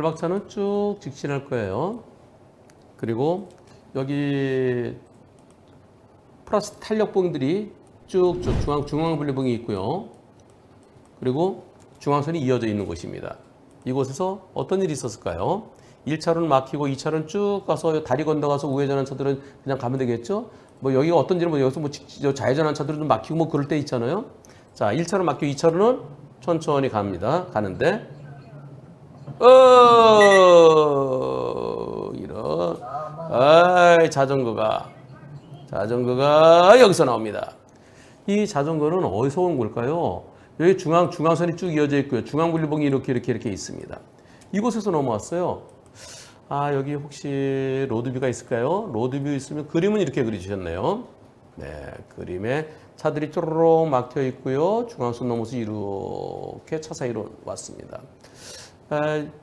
불박차는 쭉 직진할 거예요. 그리고 여기 플러스 탄력봉들이 쭉쭉 중앙분리봉이 있고요. 그리고 중앙선이 이어져 있는 곳입니다. 이곳에서 어떤 일이 있었을까요? 1차로는 막히고 2차로는 쭉 가서 다리 건너가서 우회전한 차들은 그냥 가면 되겠죠? 뭐 여기가 어떤지는 뭐 여기서 뭐 좌회전한 차들은 좀 막히고 뭐 그럴 때 있잖아요. 자, 1차로 막히고 2차로는 천천히 갑니다. 가는데 이런 자전거가 여기서 나옵니다. 이 자전거는 어디서 온 걸까요? 여기 중앙선이 쭉 이어져 있고요. 중앙분리봉이 이렇게 있습니다. 이곳에서 넘어왔어요. 아, 여기 혹시 로드뷰가 있을까요? 로드뷰 있으면 그림은 이렇게 그려주셨네요. 네, 그림에 차들이 쪼르륵 막혀 있고요. 중앙선 넘어서 이렇게 차 사이로 왔습니다.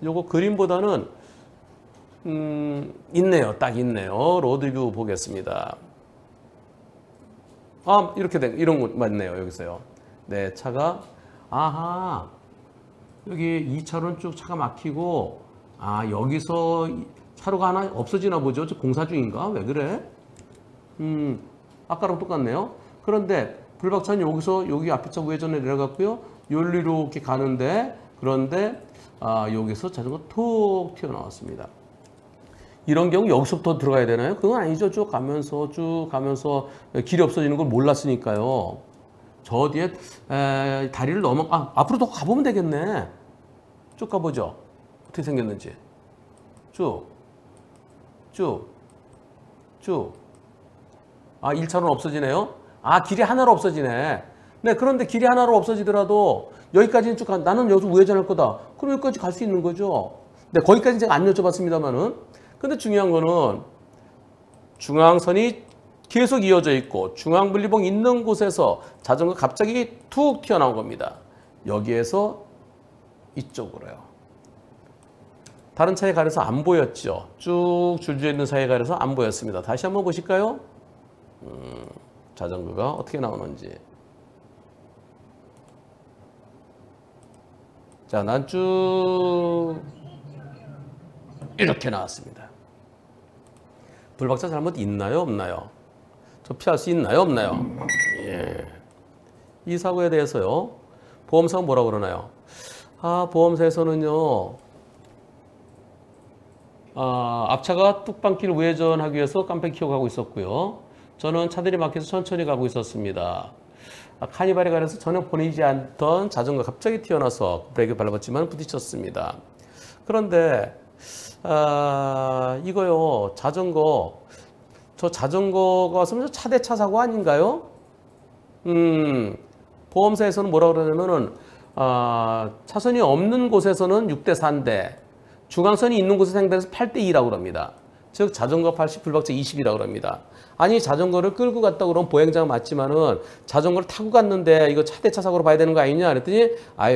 요거 그림보다는 있네요. 딱 있네요. 로드뷰 보겠습니다. 아, 이렇게 이런 거 맞네요. 여기서요. 네, 차가 여기 2차로는 쭉 차가 막히고 여기서 차로가 하나 없어지나 보죠. 저 공사 중인가? 왜 그래? 아까랑 똑같네요. 그런데 불박차는 여기 앞에 차 우회전에 내려갔고요. 여기로 이렇게 가는데 그런데 여기서 자전거 툭 튀어나왔습니다. 이런 경우 여기서부터 들어가야 되나요? 그건 아니죠. 쭉 가면서 길이 없어지는 걸 몰랐으니까요. 저 뒤에 다리를 넘어 앞으로 더 가보면 되겠네. 쭉 가보죠. 어떻게 생겼는지. 쭉. 1차로는 없어지네요. 길이 하나로 없어지네. 네, 그런데 길이 하나로 없어지더라도 여기까지는 쭉 나는 여기서 우회전할 거다. 그럼 여기까지 갈 수 있는 거죠. 네, 거기까지 제가 안 여쭤봤습니다만은. 근데 중요한 거는 중앙선이 계속 이어져 있고 중앙분리봉 있는 곳에서 자전거 갑자기 툭 튀어나온 겁니다. 여기에서 이쪽으로요. 다른 차에 가려서 안 보였죠. 쭉 줄지어 있는 차에 가려서 안 보였습니다. 다시 한번 보실까요? 자전거가 어떻게 나오는지. 자, 난 쭉 이렇게 나왔습니다. 불박차 잘못 있나요? 없나요? 저 피할 수 있나요? 없나요? 예. 이 사고에 대해서요. 보험사가 뭐라고 그러나요? 보험사에서는요. 앞차가 뚝방길 우회전하기 위해서 깜빡이 켜고 가고 있었고요. 저는 차들이 막혀서 천천히 가고 있었습니다. 카니발에 가려서 전혀 보이지 않던 자전거 갑자기 튀어나와서 브레이크 밟았지만 부딪혔습니다. 그런데 이거요. 저 자전거가 왔으면 차 대 차 사고 아닌가요? 보험사에서는 뭐라 그러냐면은 차선이 없는 곳에서는 6대 4인데 중앙선이 있는 곳에서 행동해서 8대 2라고 합니다. 즉 자전거 80, 불박차 20이라고 합니다. 아니 자전거를 끌고 갔다 그러면 보행자가 맞지만은 자전거를 타고 갔는데 이거 차 대 차 사고로 봐야 되는 거 아니냐 그랬더니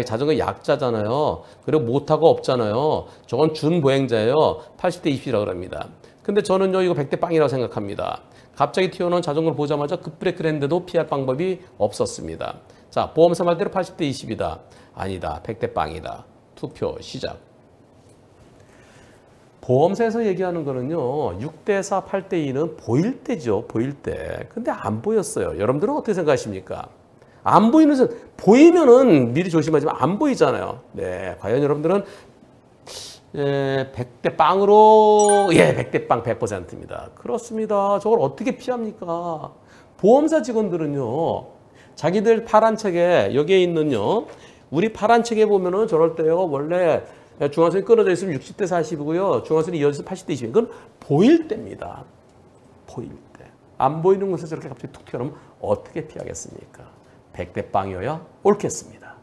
자전거 약자잖아요. 그리고 못하고 없잖아요. 저건 준보행자예요. 80대 20이라고 합니다. 근데 저는요 이거 100대 빵이라고 생각합니다. 갑자기 튀어나온 자전거를 보자마자 급브레이크를 했는데도 피할 방법이 없었습니다. 자, 보험사 말대로 80대 20이다. 아니다. 100대 빵이다. 투표 시작. 보험사에서 얘기하는 거는요. 6대 4, 8대 2는 보일 때죠. 보일 때. 근데 안 보였어요. 여러분들은 어떻게 생각하십니까? 안 보이는 보이면은 미리 조심하지만 안 보이잖아요. 네, 과연 여러분들은 100대 빵으로 100대 빵 100%입니다. 그렇습니다. 저걸 어떻게 피합니까? 보험사 직원들은요. 자기들 파란 책에 여기에 있는요. 우리 파란 책에 보면은 저럴 때요. 원래 중앙선이 끊어져 있으면 60대 40이고요. 중앙선이 이어져서 80대 20. 이건 보일 때입니다. 보일 때. 안 보이는 곳에서 저렇게 갑자기 툭 튀어나오면 어떻게 피하겠습니까? 100대 빵이어야 옳겠습니다.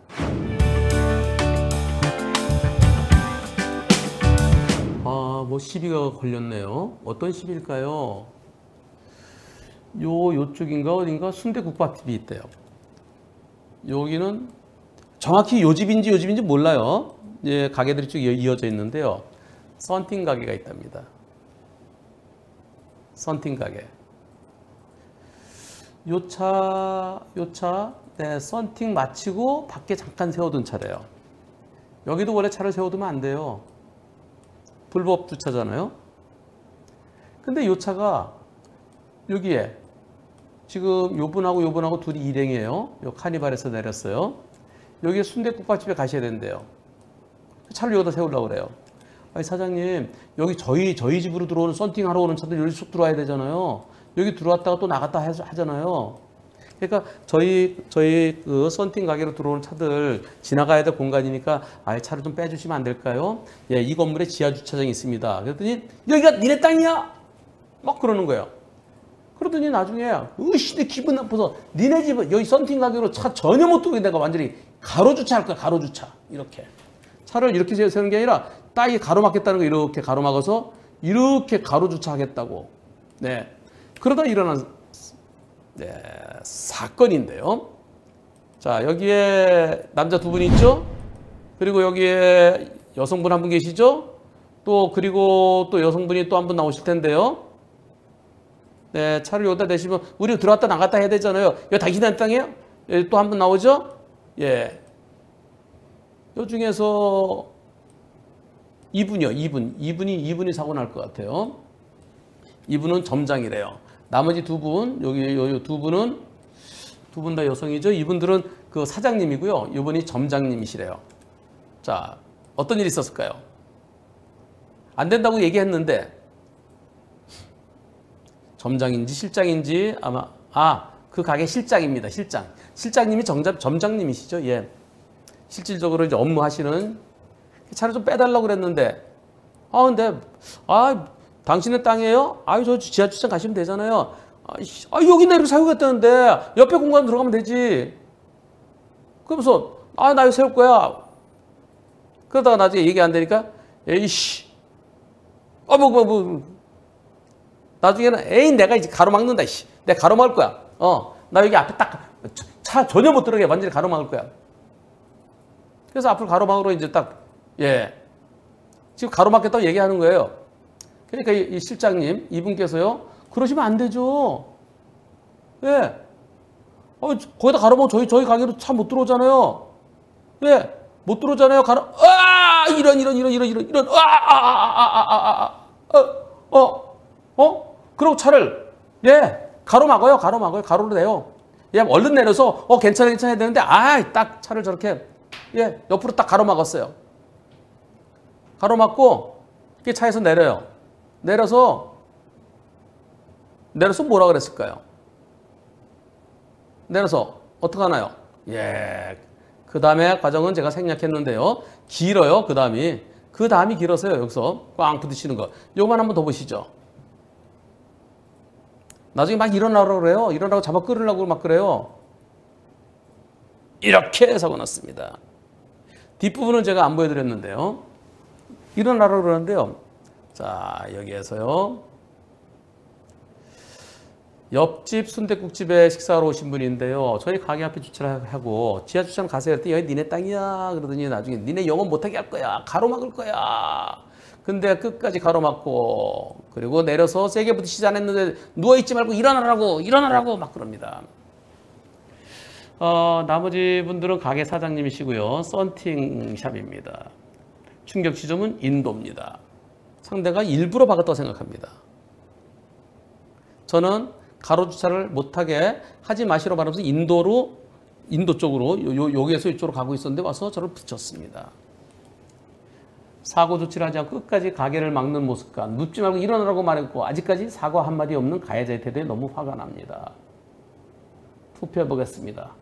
뭐 시비가 걸렸네요. 어떤 시비일까요? 요쪽인가 어딘가 순대국밥집이 있대요. 여기는 정확히 요 집인지 몰라요. 가게들이 쭉 이어져 있는데요. 썬팅 가게가 있답니다. 썬팅 가게. 요 차, 네, 썬팅 마치고 밖에 잠깐 세워둔 차래요. 여기도 원래 차를 세워두면 안 돼요. 불법 주차잖아요. 근데 이 차가 여기에 지금 요분하고 요분하고 둘이 일행이에요. 요 카니발에서 내렸어요. 여기 순댓국밥집에 가셔야 된대요. 차를 여기다 세우려고 그래요. 아니 사장님 여기 저희 집으로 들어오는 썬팅하러 오는 차들 여기 쑥 들어와야 되잖아요. 여기 들어왔다가 또 나갔다 하잖아요. 그러니까 저희 그 썬팅 가게로 들어오는 차들 지나가야 될 공간이니까 아예 차를 좀 빼주시면 안 될까요? 예, 이 건물에 지하 주차장이 있습니다. 그랬더니 여기가 니네 땅이야? 막 그러는 거예요. 그러더니 나중에 으씨 내 기분 나빠서 니네 집은 여기 썬팅 가게로 차 전혀 못 들어오게 내가 완전히 가로 주차할 거야. 가로 주차. 이렇게. 차를 이렇게 세우는 게 아니라 딱 가로막겠다는 거 이렇게 가로막아서 이렇게 가로 주차하겠다고. 네. 그러다 일어난 네, 사건인데요. 자, 여기에 남자 두 분 있죠? 그리고 여기에 여성분 한 분 계시죠? 또 그리고 또 여성분이 또 한 분 나오실 텐데요. 네, 차를 여기다 대시면 우리 들어왔다 나갔다 해야 되잖아요. 여기 당신의 땅이에요? 또 한 분 나오죠? 예. 요 중에서 이분이요. 이분이 사고 날 것 같아요. 이분은 점장이래요. 나머지 두 분, 여기 두 분은 두 분 다 여성이죠. 이분들은 그 사장님이고요. 이분이 점장님이시래요. 자, 어떤 일이 있었을까요? 안 된다고 얘기했는데 점장인지 실장인지 아마 그 가게 실장입니다. 실장님이 점장님이시죠. 예. 실질적으로 이제 업무하시는 차를 좀 빼달라고 그랬는데 근데 당신의 땅이에요? 저 지하 주차장 가시면 되잖아요. 여기 내로 세우겠다는데 옆에 공간 들어가면 되지. 그러면서 나 여기 세울 거야. 그러다가 나중에 얘기 안 되니까 에이씨. 나중에는 내가 이제 가로막는다. 내가 가로막을 거야. 나 여기 앞에 딱 차 전혀 못 들어가게 완전히 가로막을 거야. 그래서 앞을 가로막으로 이제 지금 가로막겠다고 얘기하는 거예요. 그러니까 이 실장님, 이분께서요, 그러시면 안 되죠. 왜? 거기다 가로막으면 저희 가게로 차 못 들어오잖아요. 왜? 못 들어오잖아요. 이런. 그리고 차를, 가로막아요. 가로로 내요. 얼른 내려서, 괜찮아 해야 되는데, 딱 차를 저렇게, 옆으로 딱 가로막았어요. 가로막고, 이렇게 차에서 내려요. 내려서 뭐라 그랬을까요? 내려서 어떡하나요? 그 다음에 과정은 제가 생략했는데요. 길어요. 그 다음이 길어서요. 여기서 꽝 부딪히는 거. 요거만 한번 더 보시죠. 나중에 막 일어나라고 그래요. 일어나고 잡아 끌으려고 막 그래요. 이렇게 사고 났습니다. 뒷부분은 제가 안 보여드렸는데요. 일어나라고 그러는데요. 자, 여기에서요. 옆집 순댓국집에 식사하러 오신 분인데요. 저희 가게 앞에 주차를 하고 지하 주차장 가세요. 그랬더니 여기 니네 땅이야. 그러더니 나중에 니네 영업 못하게 할 거야. 가로막을 거야. 근데 끝까지 가로막고 그리고 내려서 세게 부딪히지 않았는데 누워있지 말고 일어나라고 막 그럽니다. 나머지 분들은 가게 사장님이시고요. 썬팅샵입니다. 충격 지점은 인도입니다. 상대가 일부러 박았다고 생각합니다. 저는 가로 주차를 못하게 하지 마시라고 말하면서 인도 쪽으로 여기에서 이쪽으로 가고 있었는데 와서 저를 붙였습니다. 사고 조치를 하지 않고 끝까지 가게를 막는 모습과 눕지 말고 일어나라고 말했고 아직까지 사과 한마디 없는 가해자의 태도에 너무 화가 납니다. 투표해 보겠습니다.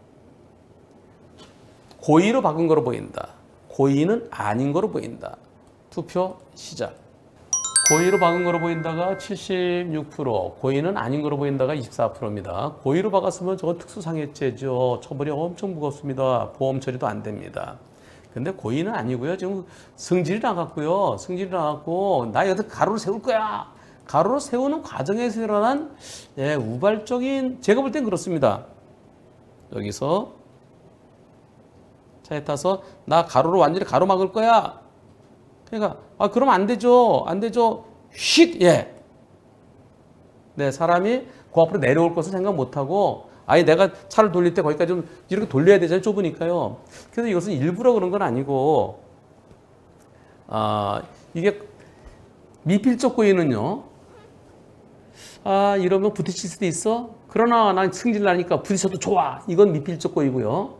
고의로 박은 거로 보인다. 고의는 아닌 거로 보인다. 투표 시작. 고의로 박은 거로 보인다가 76%, 고의는 아닌 거로 보인다가 24%입니다. 고의로 박았으면 저건 특수상해죄죠. 처벌이 엄청 무겁습니다. 보험 처리도 안 됩니다. 근데 고의는 아니고요. 지금 승질이 나갔고요. 나 여기서 가로로 세울 거야. 가로로 세우는 과정에서 일어난 우발적인, 제가 볼 땐 그렇습니다. 여기서 차에 타서 나 가로로 완전히 가로막을 거야. 그러니까 그럼 안 되죠. 휙. 사람이 그 앞으로 내려올 것을 생각 못하고 내가 차를 돌릴 때 거기까지 좀 이렇게 돌려야 되잖아요. 좁으니까요. 그래서 이것은 일부러 그런 건 아니고 이게 미필적 고의는요. 아, 이러면 부딪힐 수도 있어? 그러나 난 승질 나니까 부딪혀도 좋아. 이건 미필적 고의고요.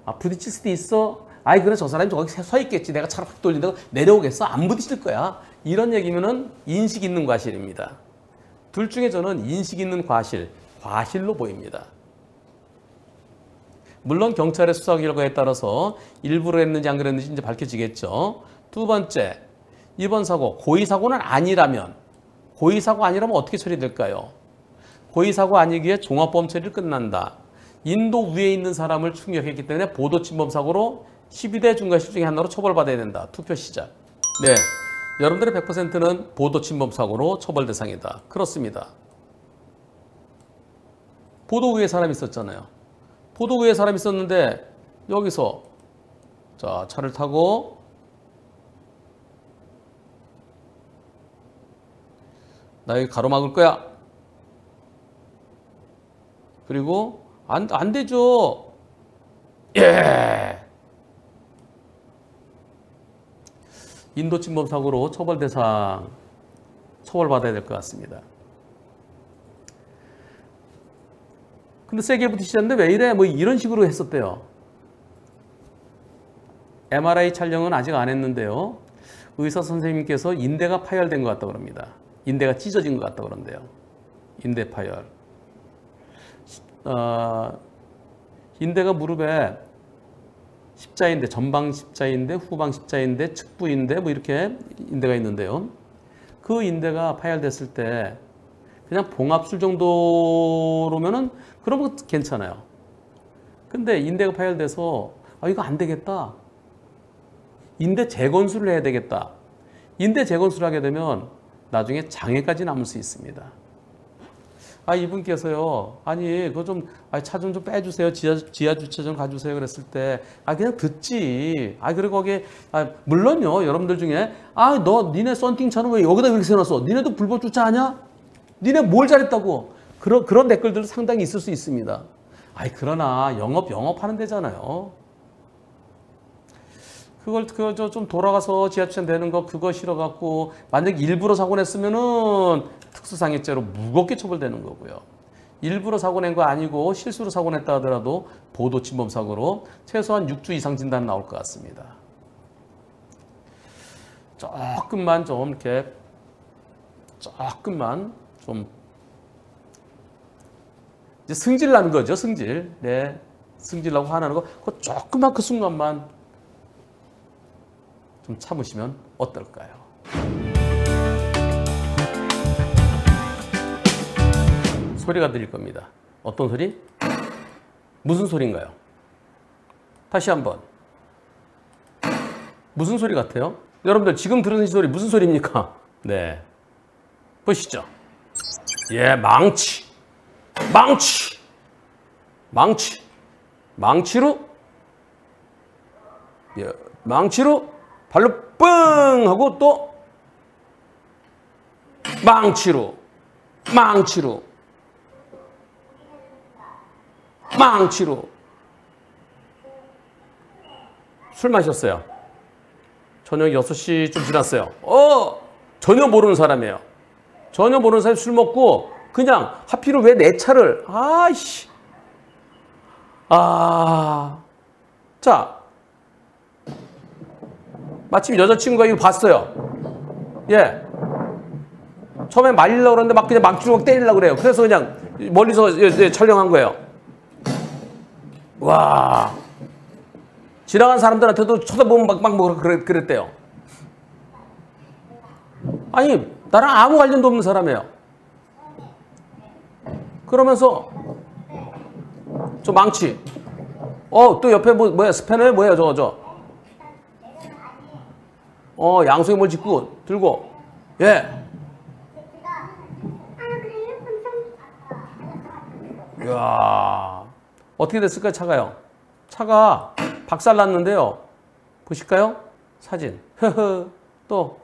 아, 부딪힐 수도 있어? 아이, 그래, 저 사람이 저기 서 있겠지. 내가 차를 확 돌린다고 내려오겠어? 안 부딪힐 거야. 이런 얘기면은 인식 있는 과실입니다. 둘 중에 저는 인식 있는 과실, 과실로 보입니다. 물론 경찰의 수사 결과에 따라서 일부러 했는지 안 그랬는지 이제 밝혀지겠죠. 두 번째, 이번 사고 고의사고는 아니라면 어떻게 처리될까요? 고의사고 아니기에 종합범 처리를 끝난다. 인도 위에 있는 사람을 충격했기 때문에 보도침범 사고로 12대 중과실 중에 하나로 처벌받아야 된다. 투표 시작. 네, 여러분들의 100%는 보도침범 사고로 처벌 대상이다. 그렇습니다. 보도 위에 사람이 있었잖아요. 보도 위에 사람이 있었는데 여기서 자, 차를 타고 나 여기 가로막을 거야. 그리고 안 되죠. 예. 인도 침범 사고로 처벌 대상 처벌받아야 될 것 같습니다. 근데 세게 부딪히셨는데 왜 이래? 뭐 이런 식으로 했었대요. MRI 촬영은 아직 안 했는데요. 의사 선생님께서 인대가 파열된 것 같다고 그럽니다. 인대가 찢어진 것 같다고 그런대요. 인대 파열. 인대가 무릎에 십자인대, 전방 십자인대, 후방 십자인대, 측부인대 뭐 이렇게 인대가 있는데요. 그 인대가 파열됐을 때 그냥 봉합술 정도로면은 그러면 괜찮아요. 근데 인대가 파열돼서 아, 이거 안 되겠다. 인대 재건술을 해야 되겠다. 인대 재건술을 하게 되면 나중에 장애까지 남을 수 있습니다. 아, 이분께서요. 아니, 그거 좀, 차 좀 빼주세요. 지하 주차 좀 가주세요. 그랬을 때, 아, 그냥 듣지. 아, 그리고 거기에, 물론요. 여러분들 중에, 니네 썬팅 차는 왜 여기다 이렇게 세워놨어? 니네도 불법 주차하냐? 니네 뭘 잘했다고? 그런 댓글들 상당히 있을 수 있습니다. 그러나 영업하는 데잖아요. 그걸 좀 돌아가서 지하주차 되는 거 그거 싫어갖고 만약 일부러 사고 냈으면은 특수상해죄로 무겁게 처벌되는 거고요. 일부러 사고 낸 거 아니고 실수로 사고 냈다 하더라도 보도침범 사고로 최소한 6주 이상 진단 나올 것 같습니다. 조금만 좀 이제 승질 나는 거죠, 승질. 네, 승질나고 화나는 거. 그 조금만 그 순간만 좀 참으시면 어떨까요? 소리가 들릴 겁니다. 어떤 소리? 무슨 소리인가요? 다시 한번. 무슨 소리 같아요? 여러분들 지금 들으신 소리 무슨 소리입니까? 네, 보시죠. 예, 망치로 예, 망치로 발로 뻥 하고 또 망치로 술 마셨어요. 저녁 6시 좀 지났어요. 전혀 모르는 사람이에요. 전혀 모르는 사람이 술 먹고 그냥 하필은 왜 내 차를 자, 마침 여자친구가 이거 봤어요. 예. 처음에 말리려고 그러는데 막 그냥 망치로 막 때리려고 그래요. 그래서 그냥 멀리서 촬영한 거예요. 와. 지나간 사람들한테도 쳐다보면 막 그랬대요. 아니, 나랑 아무 관련도 없는 사람이에요. 그러면서 저 망치. 또 옆에 뭐야, 스패너에 뭐야, 저거. 양손에 뭘 짚고 들고. 예. 이야. 어떻게 됐을까요, 차가요? 차가 박살났는데요. 보실까요? 사진. 또.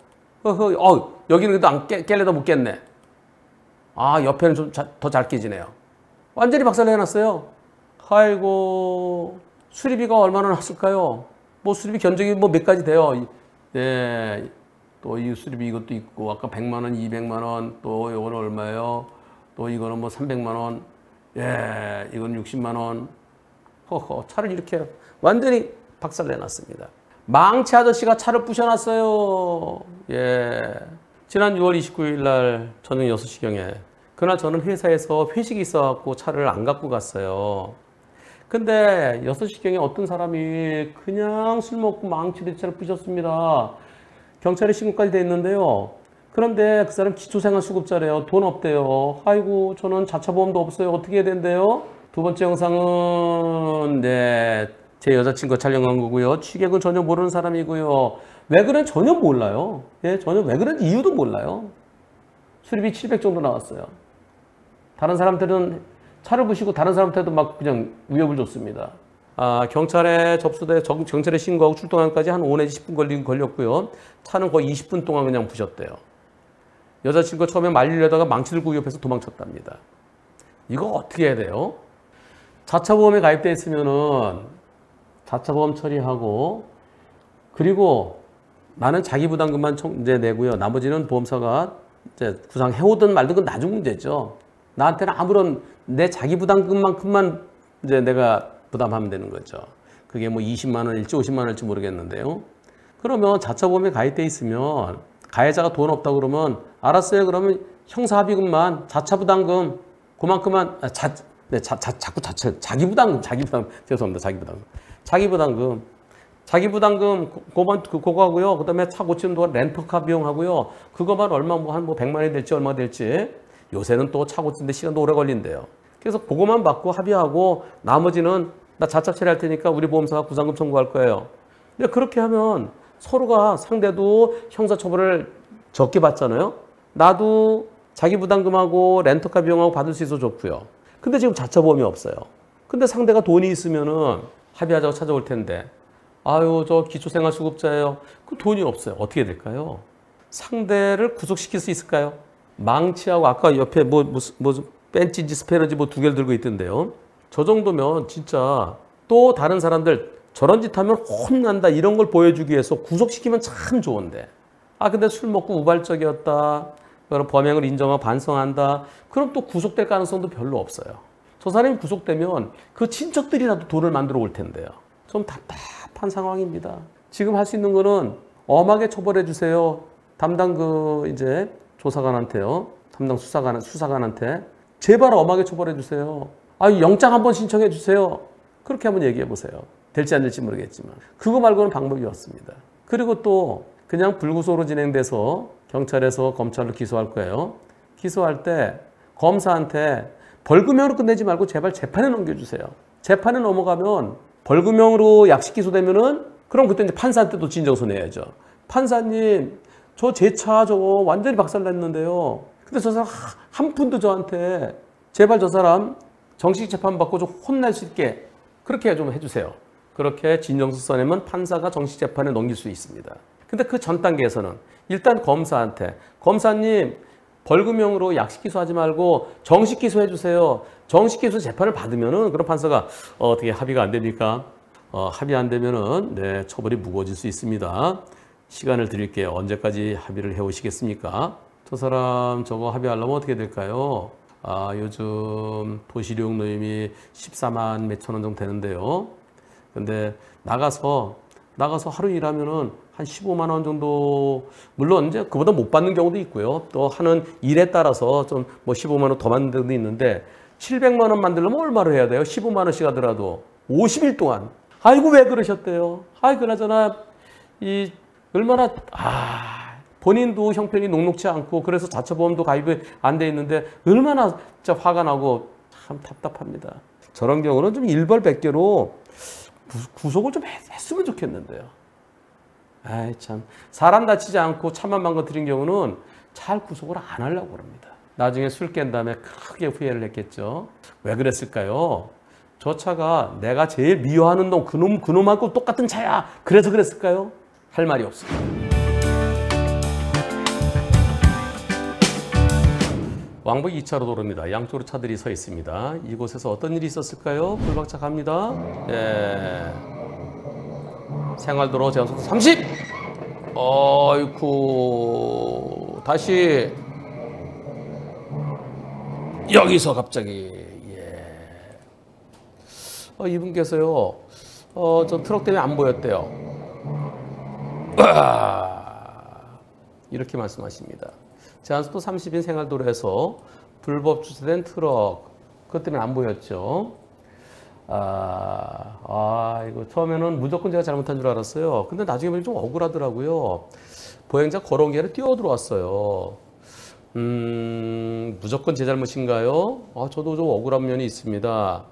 여기는 그래도 깰래도 못 깼네. 옆에는 좀 더 잘 깨지네요. 완전히 박살내놨어요. 아이고. 수리비가 얼마나 났을까요? 뭐 수리비 견적이 뭐 몇 가지 돼요. 예. 또 이 수리비 이것도 있고 아까 100만 원, 200만 원, 또 이거는 얼마예요? 또 이거는 뭐 300만 원, 예, 이건 60만 원. 허허, 차를 이렇게 완전히 박살내놨습니다. 망치 아저씨가 차를 부셔놨어요. 예. 지난 6월 29일 날 저녁 6시경에 그날 저는 회사에서 회식이 있어갖고 차를 안 갖고 갔어요. 근데 6시경에 어떤 사람이 그냥 술 먹고 망치로 차를 부셨습니다. 경찰에 신고까지 돼 있는데요. 그런데 그 사람 기초생활수급자래요. 돈 없대요. 아이고, 저는 자차보험도 없어요. 어떻게 해야 된대요? 두 번째 영상은 제 여자친구가 촬영한 거고요. 취객은 전혀 모르는 사람이고요. 왜 그런지 전혀 몰라요. 예, 전혀 왜 그런지 이유도 몰라요. 수리비 700 정도 나왔어요. 다른 사람들은 차를 부시고 다른 사람한테도 막 그냥 위협을 줬습니다. 경찰에 접수돼 경찰에 신고하고 출동하기까지 한 5 내지 10분 걸렸고요. 차는 거의 20분 동안 그냥 부셨대요. 여자친구가 처음에 말리려다가 망치 들고 위협해서 도망쳤답니다. 이거 어떻게 해야 돼요? 자차보험에 가입돼 있으면은 자차보험 처리하고, 그리고 나는 자기 부담금만 이제 내고요. 나머지는 보험사가 이제 구상해오든 말든 그건 나중 문제죠. 나한테는 아무런 내 자기 부담금만큼만 이제 내가 부담하면 되는 거죠. 그게 뭐 20만 원일지 50만 원일지 모르겠는데요. 그러면 자차보험에 가입돼 있으면 가해자가 돈 없다고 그러면 알았어요. 그러면 형사합의금만 자차 부담금 그만큼만 자기 부담금 죄송합니다. 자기 부담금 그거 하고요. 그다음에 차 고치는 동안 렌터카 비용하고요. 그거만 얼마 한 100만 원이 될지 얼마 될지, 요새는 또 차 고치는데 시간도 오래 걸린대요. 그래서 그거만 받고 합의하고 나머지는 나 자차 처리할 테니까 우리 보험사가 구상금 청구할 거예요. 근데 그렇게 하면 서로가 상대도 형사처벌을 적게 받잖아요. 나도 자기 부담금하고 렌터카 비용하고 받을 수 있어서 좋고요. 근데 지금 자차보험이 없어요. 근데 상대가 돈이 있으면은 합의하자고 찾아올 텐데, 아유, 저 기초생활수급자예요. 그 돈이 없어요. 어떻게 될까요? 상대를 구속시킬 수 있을까요? 망치하고 아까 옆에 뭐 벤치인지 스페너인지 뭐 2개를 들고 있던데요. 저 정도면 진짜 또 다른 사람들 저런 짓 하면 혼난다 이런 걸 보여주기 위해서 구속시키면 참 좋은데, 근데 술 먹고 우발적이었다, 그럼 범행을 인정하고 반성한다, 그럼 또 구속될 가능성도 별로 없어요. 저 사람이 구속되면 그 친척들이라도 돈을 만들어 올 텐데요. 좀 답답한 상황입니다. 지금 할 수 있는 거는 엄하게 처벌해 주세요. 담당 이제 조사관한테요. 담당 수사관한테 제발 엄하게 처벌해 주세요. 영장 한번 신청해 주세요. 그렇게 한번 얘기해 보세요. 될지 안 될지 모르겠지만 그거 말고는 방법이 없습니다. 그리고 또 그냥 불구속으로 진행돼서 경찰에서 검찰로 기소할 거예요. 기소할 때 검사한테 벌금형으로 끝내지 말고 제발 재판에 넘겨주세요. 재판에 넘어가면 벌금형으로 약식 기소되면은 그럼 그때 이제 판사한테도 진정서 내야죠. 판사님, 저 제 차 저거 완전히 박살냈는데요. 근데 저 사람 한 푼도 저한테 제발 저 사람 정식 재판 받고 좀 혼날 수 있게 그렇게 좀 해주세요. 그렇게 진정서 써내면 판사가 정식 재판에 넘길 수 있습니다. 근데 그 전 단계에서는 일단 검사한테 검사님 벌금형으로 약식 기소하지 말고 정식 기소해 주세요. 정식 기소 재판을 받으면은 그런 판사가 어떻게 합의가 안 됩니까? 합의 안 되면은 처벌이 무거워질 수 있습니다. 시간을 드릴게요. 언제까지 합의를 해 오시겠습니까? 저 사람 저거 합의하려면 어떻게 될까요? 요즘 도시료용 노임이 14만 몇천 원 정도 되는데요. 근데 나가서 하루 일하면은 한 15만 원 정도, 물론 이제 그보다 못 받는 경우도 있고요. 또 하는 일에 따라서 좀 뭐 15만 원 더 받는 데도 있는데 700만 원 만들려면 얼마를 해야 돼요? 15만 원씩 하더라도 50일 동안. 아이고 왜 그러셨대요? 그나저나 얼마나 본인도 형편이 녹록치 않고 그래서 자처보험도 가입이 안 돼 있는데 얼마나 진짜 화가 나고 참 답답합니다. 저런 경우는 좀 일벌백계로 구속을 좀 했으면 좋겠는데요. 참 사람 다치지 않고 차만 망가뜨린 경우는 잘 구속을 안 하려고 합니다. 나중에 술 깬 다음에 크게 후회를 했겠죠. 왜 그랬을까요? 저 차가 내가 제일 미워하는 놈 그놈하고 똑같은 차야. 그래서 그랬을까요? 할 말이 없습니다. 왕복 2차로 도로입니다. 양쪽으로 차들이 서 있습니다. 이곳에서 어떤 일이 있었을까요? 불박차 갑니다. 생활도로 제한속도 30! 어이쿠 다시 여기서 갑자기 이분께서요 저 트럭 때문에 안 보였대요. 이렇게 말씀하십니다. 제한속도 30인 생활도로에서 불법 주차된 트럭 그것 때문에 안 보였죠. 이거 처음에는 무조건 제가 잘못한 줄 알았어요. 근데 나중에 보니 좀 억울하더라고요. 보행자 걸어온 게 아니라 뛰어 들어왔어요. 무조건 제 잘못인가요? 저도 좀 억울한 면이 있습니다.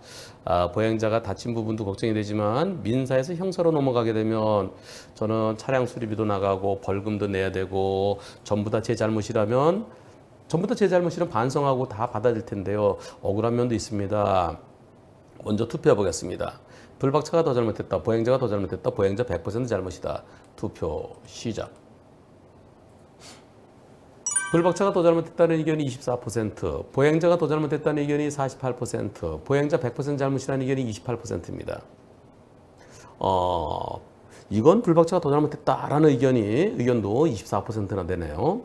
보행자가 다친 부분도 걱정이 되지만 민사에서 형사로 넘어가게 되면 저는 차량 수리비도 나가고 벌금도 내야 되고 전부 다 제 잘못이라면 반성하고 다 받아들 텐데요. 억울한 면도 있습니다. 먼저 투표해 보겠습니다. 불박차가 더 잘못했다. 보행자가 더 잘못했다. 보행자 100% 잘못이다. 투표 시작. 불박차가 더 잘못했다는 의견이 24%, 보행자가 더 잘못했다는 의견이 48%, 보행자 100% 잘못이라는 의견이 28%입니다. 이건 불박차가 더 잘못했다라는 의견도 24%나 되네요.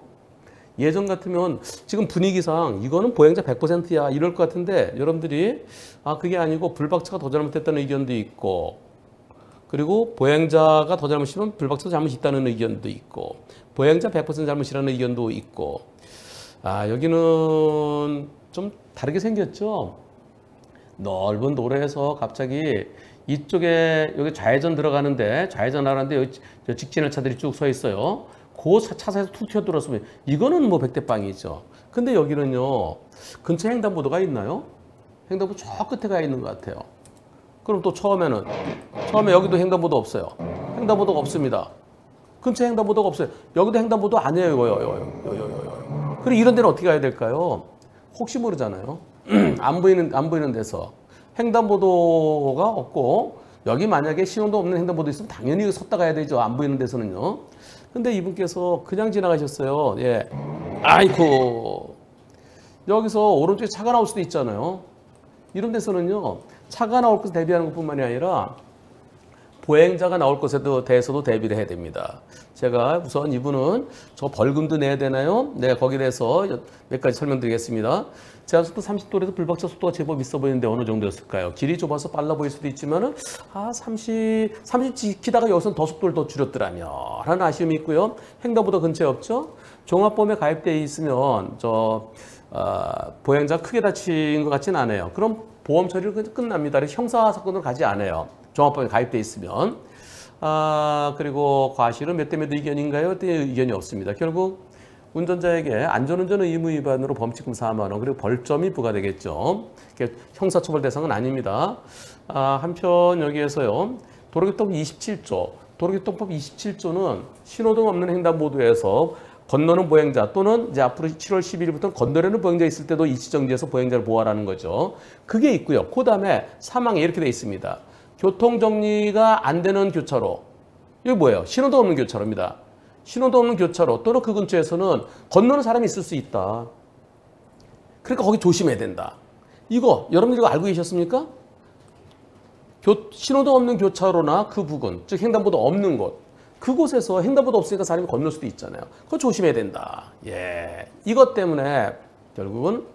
예전 같으면 지금 분위기상 이거는 보행자 100%야 이럴 것 같은데 여러분들이 그게 아니고 불박차가 더 잘못했다는 의견도 있고 그리고 보행자가 더 잘못이면 불박차도 잘못이 있다는 의견도 있고 보행자 100% 잘못이라는 의견도 있고 여기는 좀 다르게 생겼죠. 넓은 도로에서 갑자기 이쪽에 여기 좌회전 들어가는데 좌회전 하는데 여기 직진할 차들이 쭉 서 있어요. 그 차선에서 툭 튀어들었으면 이거는 뭐 백대빵이죠. 근데 여기는요 근처에 횡단보도가 있나요? 횡단보도 저 끝에 가 있는 것 같아요. 그럼 또 처음에 여기도 횡단보도 없어요. 횡단보도가 없습니다. 근처에 횡단보도가 없어요. 여기도 횡단보도 아니에요. 그리고 이런 데는 어떻게 가야 될까요? 혹시 모르잖아요. 안 보이는 데서 횡단보도가 없고 여기 만약에 신호도 없는 횡단보도 있으면 당연히 섰다 가야 되죠. 안 보이는 데서는요. 근데 이분께서 그냥 지나가셨어요. 예. 아이고. 여기서 오른쪽에 차가 나올 수도 있잖아요. 이런 데서는요. 차가 나올 것을 대비하는 것뿐만이 아니라 보행자가 나올 것에 대해서도 대비를 해야 됩니다. 제가 우선 이분은 저 벌금도 내야 되나요? 네, 거기에 대해서 몇 가지 설명드리겠습니다. 제한속도 30도에서 불박차 속도가 제법 있어 보이는데 어느 정도였을까요? 길이 좁아서 빨라 보일 수도 있지만은 30 지키다가 여기서는 더 속도를 더 줄였더라면 하는 아쉬움이 있고요. 횡단보도 근처에 없죠? 종합보험에 가입되어 있으면 보행자 크게 다친 것 같지는 않아요. 그럼 보험 처리를 끝납니다. 형사 사건으로 가지 않아요. 종합보험에 가입되어 있으면. 그리고 과실은 몇 대 몇 의견인가요? 때 의견이 없습니다. 결국 운전자에게 안전운전 의무 위반으로 범칙금 4만 원 그리고 벌점이 부과되겠죠. 형사처벌 대상은 아닙니다. 한편 여기에서요. 도로교통법 27조는 신호등 없는 횡단보도에서 건너는 보행자 또는 이제 앞으로 7월 12일부터 건너려는 보행자 있을 때도 이치정지해서 보행자를 보호하라는 거죠. 그게 있고요. 그 다음에 사망에 이렇게 돼 있습니다. 교통정리가 안 되는 교차로. 이게 뭐예요? 신호등 없는 교차로입니다. 신호등 없는 교차로 또는 그 근처에서는 건너는 사람이 있을 수 있다. 그러니까 거기 조심해야 된다. 이거 여러분들 이거 알고 계셨습니까? 신호등 없는 교차로나 그 부근, 즉 횡단보도 없는 곳. 그곳에서 횡단보도 없으니까 사람이 건널 수도 있잖아요. 그거 조심해야 된다. 예, 이것 때문에 결국은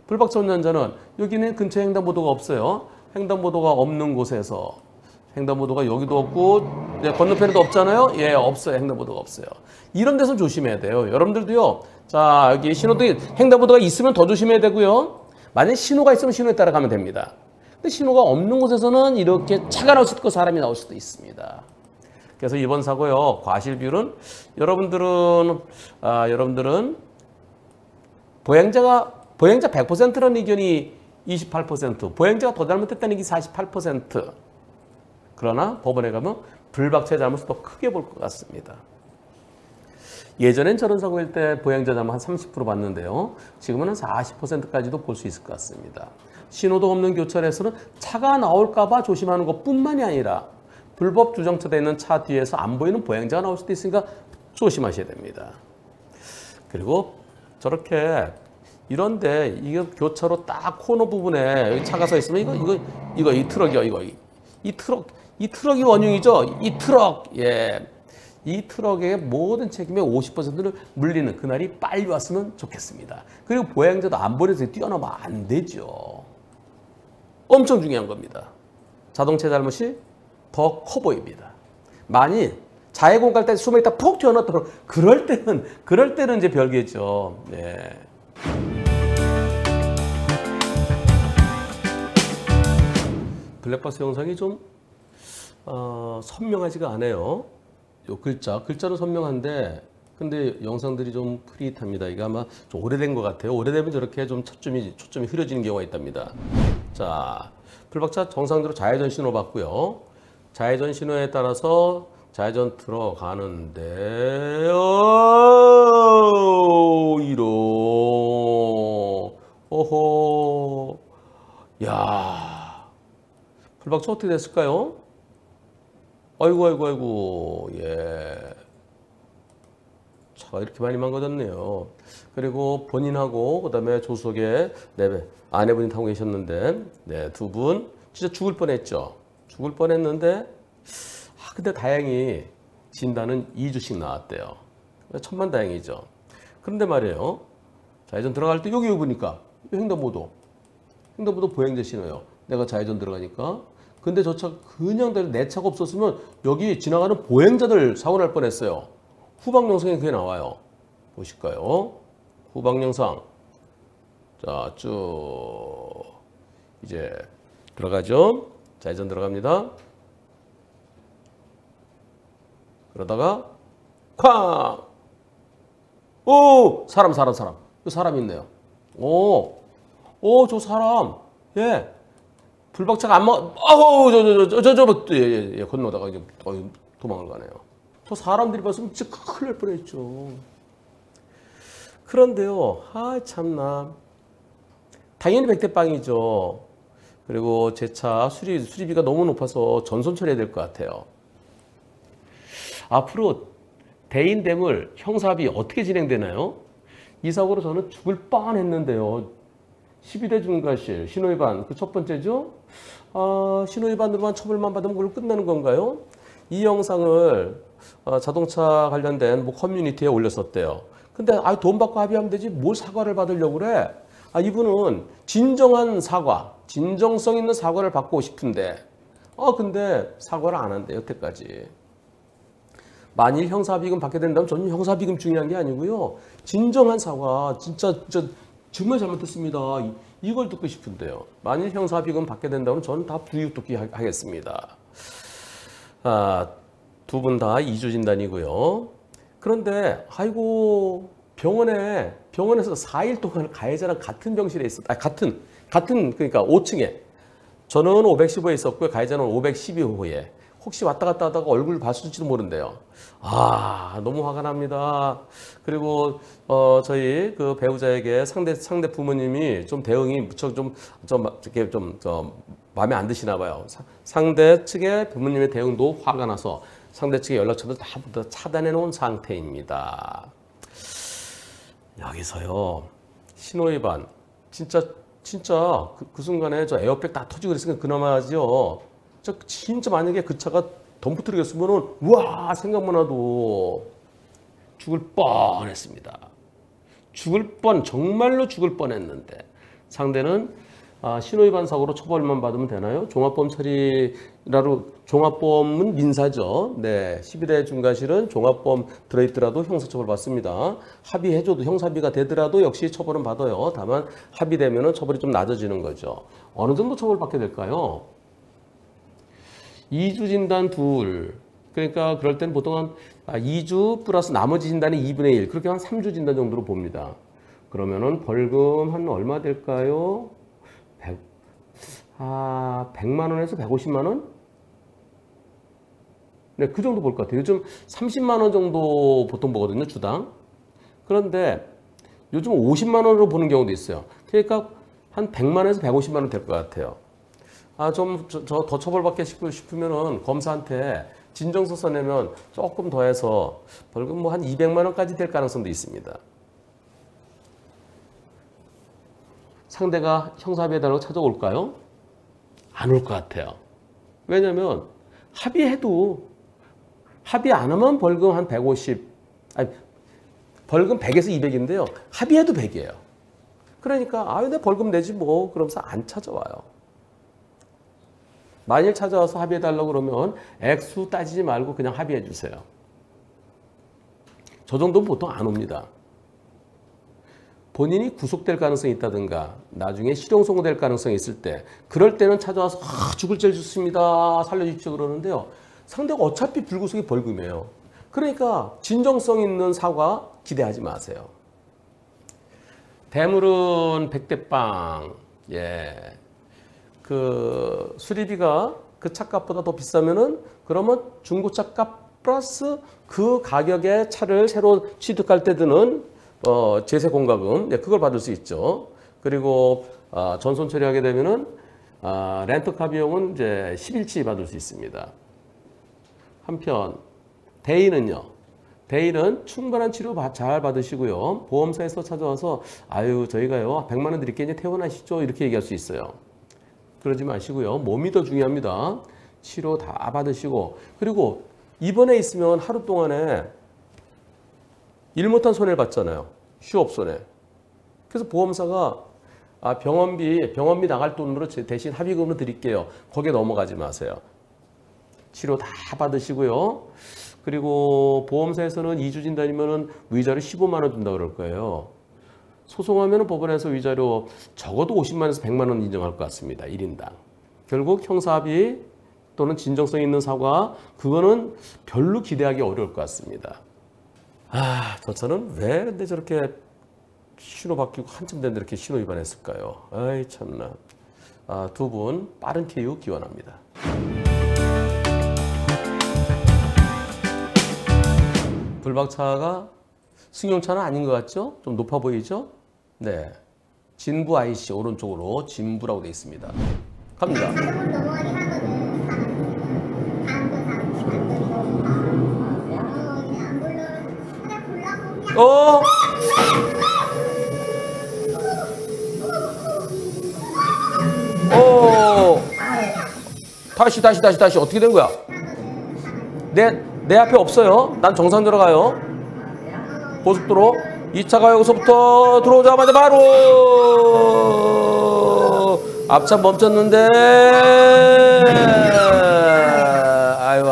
불박차 운전자는 여기는 근처에 횡단보도가 없어요. 횡단보도가 없는 곳에서 횡단보도가 여기도 없고 건너편에도 없잖아요. 예, 없어요. 횡단보도가 없어요. 이런 데서 조심해야 돼요. 여러분들도요. 자, 여기 횡단보도가 있으면 더 조심해야 되고요. 만약에 신호가 있으면 신호에 따라가면 됩니다. 근데 신호가 없는 곳에서는 이렇게 차가 나올 수도 있고 사람이 나올 수도 있습니다. 그래서 이번 사고요. 과실 비율은 여러분들은 보행자 100%라는 의견이 28%, 보행자가 더 잘못했다는 게 48%. 그러나 법원에 가면 불박차의 잘못을 더 크게 볼 것 같습니다. 예전엔 저런 사고일 때 보행자 잘못 한 30% 봤는데요. 지금은 한 40%까지도 볼 수 있을 것 같습니다. 신호등 없는 교차로에서는 차가 나올까 봐 조심하는 것뿐만이 아니라 불법 주정차되어 있는 차 뒤에서 안 보이는 보행자가 나올 수도 있으니까 조심하셔야 됩니다. 그리고 저렇게 이런데 이게 교차로 딱 코너 부분에 여기 차가 서 있으면 이 트럭이요. 이 트럭이 원흉이죠. 이 트럭. 예. 이 트럭의 모든 책임의 50%를 물리는 그날이 빨리 왔으면 좋겠습니다. 그리고 보행자도 안 보내서 뛰어넘으면 안 되죠. 엄청 중요한 겁니다. 자동차의 잘못이 더 커 보입니다. 만일 자해공 갈 때 숨어 있다 푹 튀어나왔다 그럴 때는 이제 별개죠. 네. 블랙박스 영상이 좀 선명하지가 않아요. 요 글자는 선명한데 근데 영상들이 좀 프릿합니다. 이게 아마 좀 오래된 것 같아요. 오래되면 저렇게 좀 초점이 흐려지는 경우가 있답니다. 자, 풀박차 정상적으로 좌회전 신호 받고요. 좌회전 신호에 따라서 좌회전 들어가는데 이로 오호 야 풀박차 어떻게 됐을까요? 아이고 예 차가 이렇게 많이 망가졌네요. 그리고 본인하고 그다음에 조수석에 네 아내분이 타고 계셨는데 네, 두 분 진짜 죽을 뻔했죠. 죽을 뻔했는데 근데 다행히 진단은 2주씩 나왔대요. 천만다행이죠. 그런데 말이에요. 좌회전 들어갈 때 여기 보니까 횡단보도 보행자 신호예요. 내가 좌회전 들어가니까. 근데 저 차 그냥 내 차가 없었으면 여기 지나가는 보행자들 사고 날 뻔했어요. 후방 영상에 그게 나와요. 보실까요? 후방 영상. 자, 쭉 이제 들어가죠. 좌회전 들어갑니다. 그러다가 쾅! 오! 사람. 그 사람 있네요. 저 사람. 예. 불박차가 안 먹, 예, 건너다가 이제 도망을 가네요. 저 사람들이 봤으면 진짜 큰일 날 뻔했죠. 그런데요, 참나. 당연히 백대빵이죠. 그리고 제 차 수리비가 너무 높아서 전손 처리해야 될 것 같아요. 앞으로 대인대물 형사합의 어떻게 진행되나요? 이 사고로 저는 죽을 뻔했는데요. 12대 중과실, 신호위반, 그 첫 번째죠. 신호위반으로만 처벌만 받으면 그걸로 끝나는 건가요? 이 영상을 자동차 관련된 커뮤니티에 올렸었대요. 근데 돈 받고 합의하면 되지 뭘 사과를 받으려고 그래? 이분은 진정한 사과, 진정성 있는 사과를 받고 싶은데 근데 사과를 안 한대 여태까지. 만일 형사합의금 받게 된다면 저는 형사합의금 중요한 게 아니고요. 진정한 사과, 진짜 정말 잘못했습니다. 이걸 듣고 싶은데요. 만일 형사합의금 받게 된다면 저는 다 부유토끼 하겠습니다. 두 분 다 2주 진단이고요. 그런데 병원에서 4일 동안 가해자랑 같은 병실에 있었다. 같은 그러니까 5층에 저는 515에 있었고요. 가해자는 512호에. 혹시 왔다 갔다 하다가 얼굴 봤을지도 모른대요. 너무 화가 납니다. 그리고 저희 그 배우자에게 상대 부모님이 좀 대응이 무척 이렇게 마음에 안 드시나 봐요. 상대 측의 부모님의 대응도 화가 나서 상대 측의 연락처도 다 차단해 놓은 상태입니다. 여기서요. 신호위반 진짜 그 순간에 저 에어백 다 터지고 그랬으니까 그나마죠. 진짜 만약에 그 차가 덤프 트럭이었으면은 우와 생각만 해도 죽을 뻔했습니다. 정말로 죽을 뻔했는데 상대는 신호위반 사고로 처벌만 받으면 되나요? 종합보험은 민사죠. 네, 12대 중과실은 종합보험 들어있더라도 형사처벌 받습니다. 합의해줘도 형사합의가 되더라도 역시 처벌은 받아요. 다만 합의되면은 처벌이 좀 낮아지는 거죠. 어느 정도 처벌받게 될까요? 2주 진단 둘. 그러니까 그럴 때는 보통 한 2주 플러스 나머지 진단의 2분의 1. 그렇게 한 3주 진단 정도로 봅니다. 그러면은 벌금 한 얼마 될까요? 100만 원에서 150만 원? 네, 그 정도 볼 것 같아요. 요즘 30만 원 정도 보통 보거든요, 주당. 그런데 요즘 50만 원으로 보는 경우도 있어요. 그러니까 한 100만 원에서 150만 원 될 것 같아요. 더 처벌받게 싶으면은 검사한테 진정서서 내면 조금 더해서 벌금 한 200만 원까지 될 가능성도 있습니다. 상대가 형사합의해달라고 찾아올까요? 안 올 것 같아요. 왜냐면 합의해도 합의 안 하면 벌금 한 150, 아니, 벌금 100에서 200인데요. 합의해도 100이에요. 그러니까 아유 내 벌금 내지 뭐 그러면서 안 찾아와요. 만일 찾아와서 합의해달라고 그러면 액수 따지지 말고 그냥 합의해 주세요. 저 정도는 보통 안 옵니다. 본인이 구속될 가능성이 있다든가 나중에 실형 선고될 가능성이 있을 때 그럴 때는 찾아와서 죽을 죄 jus습니다. 살려주십시오 그러는데요. 상대가 어차피 불구속이 벌금이에요. 그러니까 진정성 있는 사과 기대하지 마세요. 대물은 100대 빵. 예. 그 수리비가 그 차값보다 더 비싸면은 그러면 중고차 값 플러스 그 가격의 차를 새로 취득할 때 드는 제세 공과금, 네, 그걸 받을 수 있죠. 그리고 전손 처리하게 되면은 렌터카 비용은 이제 10일치 받을 수 있습니다. 한편 대인은요. 대인은 충분한 치료 잘 받으시고요. 보험사에서 찾아와서 아유 저희가요 100만 원 드릴게요. 이제 퇴원하시죠. 이렇게 얘기할 수 있어요. 그러지 마시고요. 몸이 더 중요합니다. 치료 다 받으시고 그리고 입원해 있으면 하루 동안에 일 못한 손해를 받잖아요. 휴업 손해. 그래서 보험사가 병원비 나갈 돈으로 대신 합의금으로 드릴게요. 거기에 넘어가지 마세요. 치료 다 받으시고요. 그리고 보험사에서는 2주 진단이면 위자료 15만 원 준다 그럴 거예요. 소송하면 법원에서 위자료 적어도 50만 원에서 100만 원 인정할 것 같습니다. 1인당. 결국 형사합의 또는 진정성 있는 사과 그거는 별로 기대하기 어려울 것 같습니다. 저 차는 왜 근데 저렇게 신호 바뀌고 한참 됐는데 이렇게 신호 위반했을까요? 아이 참나. 두 분 빠른 쾌유 기원합니다. 불박차가 승용차는 아닌 것 같죠? 좀 높아 보이죠? 네. 진부 IC 오른쪽으로 진부라고 되어 있습니다. 갑니다. 다시 어떻게 된 거야? 내 앞에 없어요. 난 정상대로 가요. 고속도로 2차가 여기서부터 들어오자마자 바로 앞차 멈췄는데 아유.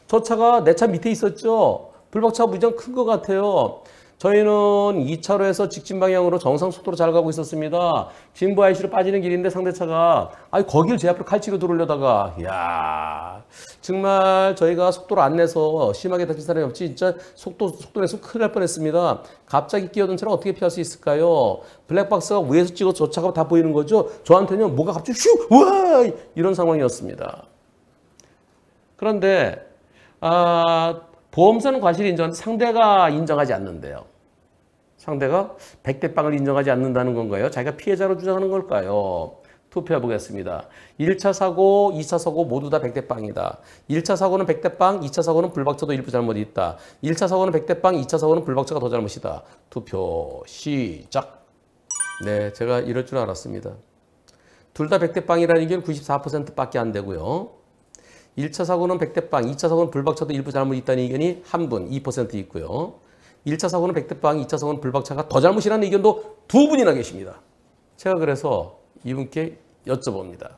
저 차가 내 차 밑에 있었죠. 불박차가 무지장 큰 것 같아요. 저희는 2차로에서 직진 방향으로 정상 속도로 잘 가고 있었습니다. 진부 IC로 빠지는 길인데 상대차가 거길 제 앞으로 칼치로 들어오려다가 이야 정말 저희가 속도를 안 내서 심하게 다친 사람이 없지 진짜 속도 내서 큰일 날 뻔했습니다. 갑자기 끼어든 차를 어떻게 피할 수 있을까요? 블랙박스가 위에서 찍어 저 차가 다 보이는 거죠. 저한테는 뭐가 갑자기 슉 우와 이런 상황이었습니다. 그런데 보험사는 과실을 인정하는데 상대가 인정하지 않는데요. 상대가 100대 빵을 인정하지 않는다는 건가요? 자기가 피해자로 주장하는 걸까요? 투표해 보겠습니다. 1차 사고, 2차 사고 모두 다 100대 빵이다. 1차 사고는 100대 빵, 2차 사고는 불박차도 일부 잘못이 있다. 1차 사고는 100대 빵, 2차 사고는 불박차가 더 잘못이다. 투표 시작. 네, 제가 이럴 줄 알았습니다. 둘 다 100대 빵이라는 의견 94%밖에 안 되고요. 1차 사고는 100대 빵, 2차 사고는 불박차도 일부 잘못이 있다는 의견이 한 분, 2% 있고요. 1차 사고는 100대 빵, 2차 사고는 불박차가 더 잘못이라는 의견도 두 분이나 계십니다. 제가 그래서 이분께 여쭤봅니다.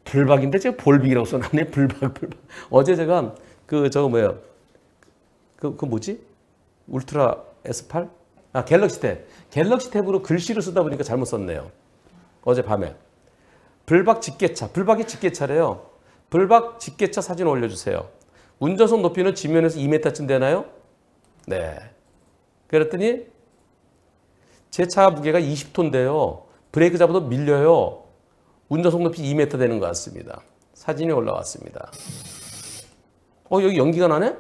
불박인데 제가 볼빅이라고 써놨네. 불박. 어제 제가 그 뭐지? 울트라 S8? 갤럭시 탭. 갤럭시 탭으로 글씨를 쓰다 보니까 잘못 썼네요. 어젯밤에. 불박 직계차. 불박이 직계차래요. 불박 직계차 사진 올려주세요. 운전석 높이는 지면에서 2m쯤 되나요? 네. 그랬더니 제 차 무게가 20톤인데요. 브레이크 잡아도 밀려요. 운전석 높이 2m 되는 것 같습니다. 사진이 올라왔습니다. 여기 연기가 나네?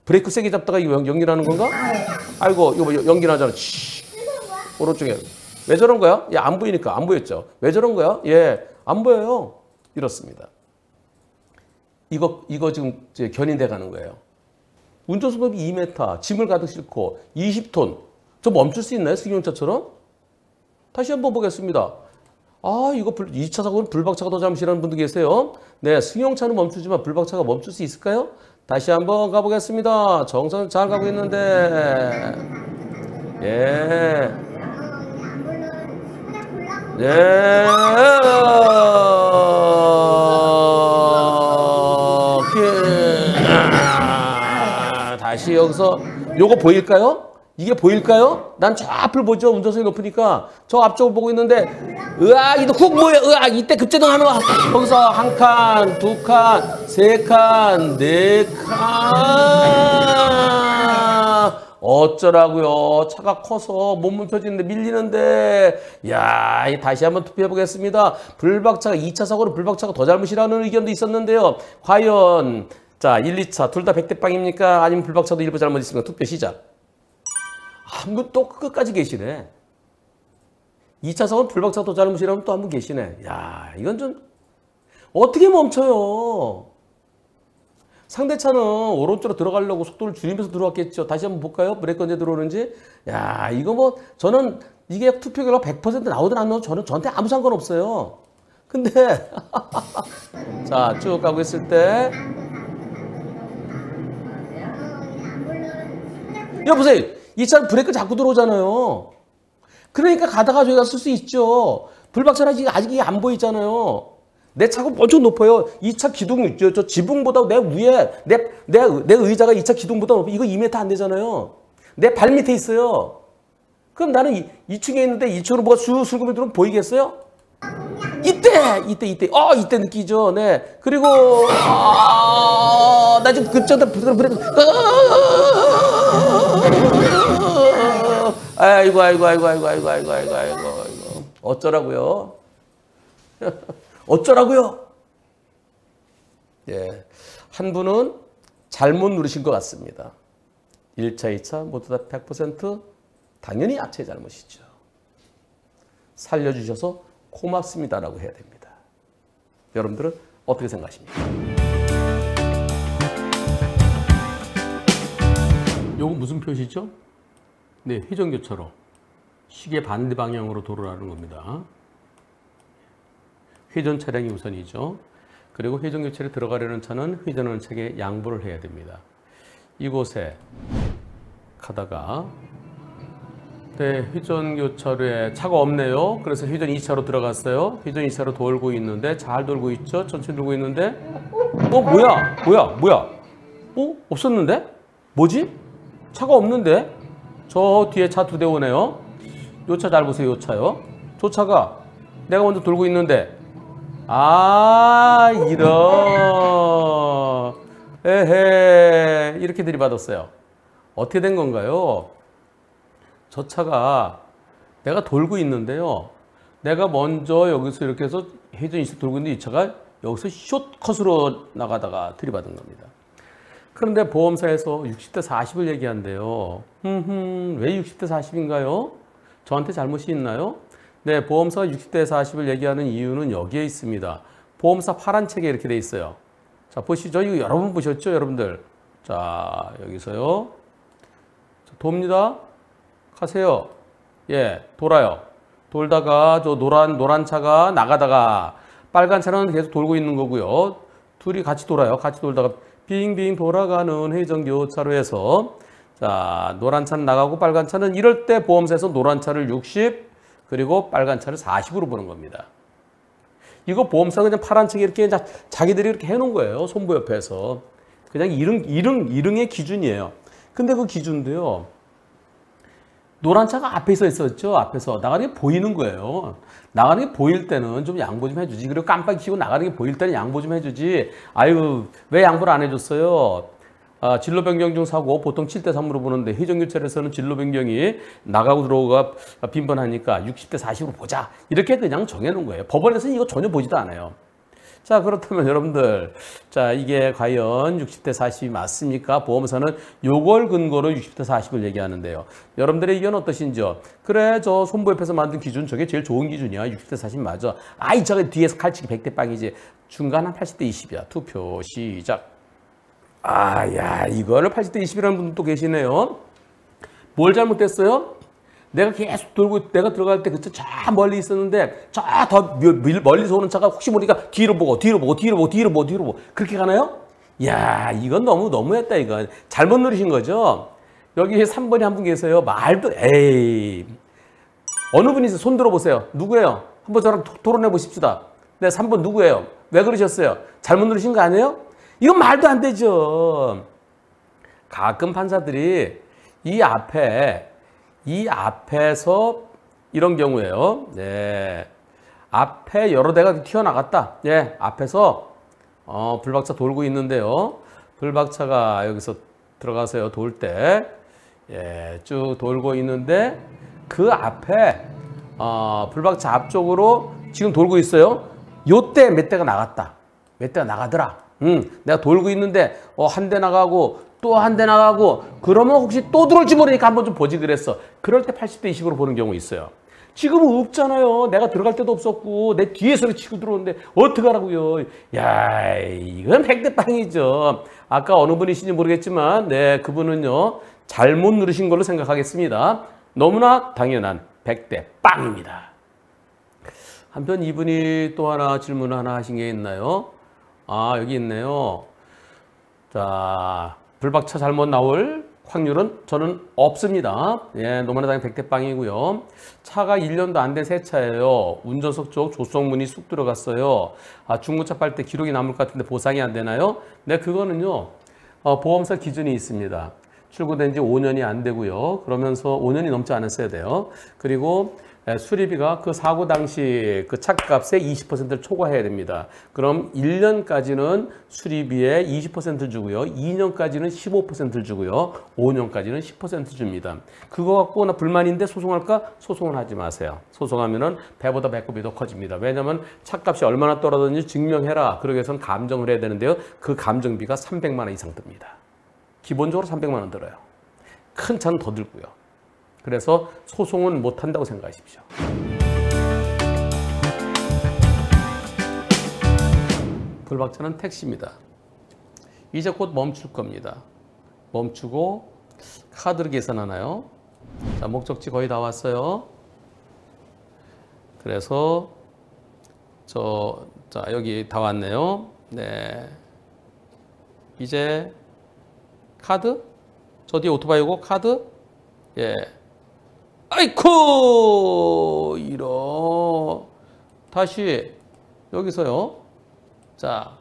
브레이크 세게 잡다가 이거 연기 나는 건가? 아이고 이거 뭐 연기 나잖아. 오른쪽에. 왜 저런 거야? 안 보이니까 안 보였죠? 왜 저런 거야? 안 보여요. 이렇습니다. 이거 지금 견인돼 가는 거예요. 운전석 높이 2m, 짐을 가득 싣고 20톤. 저 멈출 수 있나요? 승용차처럼? 다시 한번 보겠습니다. 아, 이거 2차 사고는 불박차가 더 잘못이라는 분도 계세요. 네, 승용차는 멈추지만 불박차가 멈출 수 있을까요? 다시 한번 가보겠습니다. 정선 잘 가고 있는데. 예. 예. 다시 여기서 요거 보일까요? 이게 보일까요? 난 저 앞을 보죠. 운전석이 높으니까 저 앞쪽을 보고 있는데 으악 이거 훅 뭐야 으악 이때 급제동 하는 거 거기서 한 칸, 두 칸, 세 칸, 네 칸 어쩌라고요? 차가 커서 못 멈춰지는데 밀리는데 야 다시 한번 투표해 보겠습니다. 불박차가 2차 사고로 불박차가 더 잘못이라는 의견도 있었는데요. 과연 자 1, 2차 둘 다 100대 빵입니까? 아니면 불박차도 일부 잘못 있습니까? 투표 시작. 한 분 또 끝까지 계시네. 2차 사고는 불박차가 더 잘못이라면 또 한 분 계시네. 야 이건 좀 어떻게 멈춰요? 상대차는 오른쪽으로 들어가려고 속도를 줄이면서 들어왔겠죠. 다시 한번 볼까요? 브레이크 언제 들어오는지. 야 이거 뭐 저는 이게 투표 결과 100% 나오든 안 나오든 저한테 아무 상관없어요. 근데 자 쭉 가고 있을 때 여보세요. 이 차는 브레이크 자꾸 들어오잖아요. 그러니까 가다가 저희가 쓸 수 있죠. 불박차는 아직 이게 안 보이잖아요. 내 차가 엄청 높아요. 이 차 기둥 있죠. 저 지붕보다 내 위에 내 의자가 이 차 기둥보다 높아. 이거 2m 안 되잖아요. 내 발 밑에 있어요. 그럼 나는 2층에 있는데 2층으로 뭐가 술금이 들어오면 보이겠어요? 이때 느끼죠. 네. 그리고 나 지금 급정다 브레이크 아이고 어쩌라고요? 어쩌라고요? 예, 한 분은 잘못 누르신 것 같습니다. 1차, 2차 모두 다 100% 당연히 앞차의 잘못이죠. 살려주셔서 고맙습니다라고 해야 됩니다. 여러분들은 어떻게 생각하십니까? 요거 무슨 표시죠? 네, 회전교차로 시계 반대 방향으로 도로라는 겁니다. 회전 차량이 우선이죠. 그리고 회전교차로에 들어가려는 차는 회전하는 차에 양보를 해야 됩니다. 이곳에 가다가 네, 회전교차로에 차가 없네요. 그래서 회전 2차로 들어갔어요. 회전 2차로 돌고 있는데 잘 돌고 있죠. 천천히 돌고 있는데 뭐야? 없었는데? 뭐지? 차가 없는데? 저 뒤에 차 2대 오네요. 요 차 잘 보세요. 요 차요. 저 차가 내가 먼저 돌고 있는데 이런 에헤 이렇게 들이받았어요. 어떻게 된 건가요? 저 차가 내가 돌고 있는데요. 내가 먼저 여기서 이렇게 해서 회전 2차 돌고 있는데 이 차가 여기서 숏컷으로 나가다가 들이받은 겁니다. 그런데 보험사에서 60대 40을 얘기한대요. 왜 60대 40인가요? 저한테 잘못이 있나요? 네, 보험사가 60대 40을 얘기하는 이유는 여기에 있습니다. 보험사 파란 책에 이렇게 돼 있어요. 자, 보시죠. 이거 여러분 보셨죠, 여러분들? 자, 여기서요. 자, 돕니다. 가세요. 예, 돌아요. 돌다가 저 노란 차가 나가다가 빨간 차는 계속 돌고 있는 거고요. 둘이 같이 돌아요. 같이 돌다가 빙빙 돌아가는 회전교차로에서 자, 노란 차는 나가고 빨간 차는 이럴 때 보험사에서 노란 차를 60 그리고 빨간 차를 40으로 보는 겁니다. 이거 보험사가 그냥 파란 책에 이렇게 자기들이 이렇게 해놓은 거예요. 손부 옆에서. 그냥 이릉의 기준이에요. 근데 그 기준도요. 노란 차가 앞에 있었죠. 앞에서 나가는 게 보이는 거예요. 나가는 게 보일 때는 좀 양보 좀 해주지. 그리고 깜빡이 켜고 나가는 게 보일 때는 양보 좀 해주지. 아유 왜 양보를 안 해줬어요? 진로 변경 중 사고 보통 7대 3으로 보는데 회전교차로에서는 진로 변경이 나가고 들어오가 빈번하니까 60대 40으로 보자. 이렇게 그냥 정해놓은 거예요. 법원에서는 이거 전혀 보지도 않아요. 자, 그렇다면 여러분들, 자, 이게 과연 60대 40이 맞습니까? 보험사는 요걸 근거로 60대 40을 얘기하는데요. 여러분들의 의견 어떠신지요? 그래, 저 손부 옆에서 만든 기준 저게 제일 좋은 기준이야. 60대 40 맞아. 이 차가 뒤에서 칼치기 100대 빵이지. 중간 한 80대 20이야. 투표 시작. 이거를 80대 20이라는 분도 계시네요. 뭘 잘못됐어요? 내가 계속 돌고 내가 들어갈 때 그차 저 멀리 있었는데 저 더 멀리서 오는 차가 혹시 모르니까 뒤로 보고 그렇게 가나요? 야, 이건 너무했다 이건. 잘못 누르신 거죠? 여기 3번에 한 분 계세요. 말도 에이. 어느 분이세요? 손 들어보세요. 누구예요? 한번 저랑 토론해 보십시다. 네, 3번 누구예요? 왜 그러셨어요? 잘못 누르신 거 아니에요? 이건 말도 안 되죠. 가끔 판사들이 이 앞에서 이런 경우에요. 네. 앞에 여러 대가 튀어나갔다. 예, 앞에서 불박차 돌고 있는데요. 불박차가 여기서 들어가서요. 돌 때. 예, 쭉 돌고 있는데 그 앞에 불박차 앞쪽으로 지금 돌고 있어요. 요때 몇 대가 나갔다. 몇 대가 나가더라. 내가 돌고 있는데 한 대 나가고 또 한 대 나가고 그러면 혹시 또 들어올지 모르니까 한번 좀 보지 그랬어. 그럴 때 80대 20으로 보는 경우 있어요. 지금은 없잖아요. 내가 들어갈 때도 없었고 내 뒤에서 치고 들어오는데 어떡하라고요. 야, 이건 100대 빵이죠. 아까 어느 분이신지 모르겠지만 네, 그분은요. 잘못 누르신 걸로 생각하겠습니다. 너무나 당연한 100대 빵입니다. 한편 이분이 또 하나 질문을 하나 하신 게 있나요? 아, 여기 있네요. 자, 불박차 잘못 나올 확률은 저는 없습니다. 예, 너무나 당연히 100대 빵이고요. 차가 1년도 안 된 새 차예요. 운전석 쪽 조성문이 쑥 들어갔어요. 아, 중고차 팔 때 기록이 남을 것 같은데 보상이 안 되나요? 네, 그거는요. 보험사 기준이 있습니다. 출고된 지 5년이 안 되고요. 그러면서 5년이 넘지 않았어야 돼요. 그리고 수리비가 그 사고 당시 그 차값의 20%를 초과해야 됩니다. 그럼 1년까지는 수리비의 20%를 주고요. 2년까지는 15%를 주고요. 5년까지는 10% 줍니다. 그거 갖고 나 불만인데 소송할까? 소송을 하지 마세요. 소송하면은 배보다 배꼽이 더 커집니다. 왜냐하면 차값이 얼마나 떨어졌는지 증명해라. 그러기 위해서는 감정을 해야 되는데요. 그 감정비가 300만 원 이상 듭니다. 기본적으로 300만 원 들어요. 큰 차는 더 들고요. 그래서 소송은 못한다고 생각하십시오. 불박차는 택시입니다. 이제 곧 멈출 겁니다. 멈추고 카드를 계산하나요? 자, 목적지 거의 다 왔어요. 그래서 자, 여기 다 왔네요. 네. 이제 카드? 저 뒤에 오토바이고 카드? 예. 아이쿠! 다시 여기서요. 자,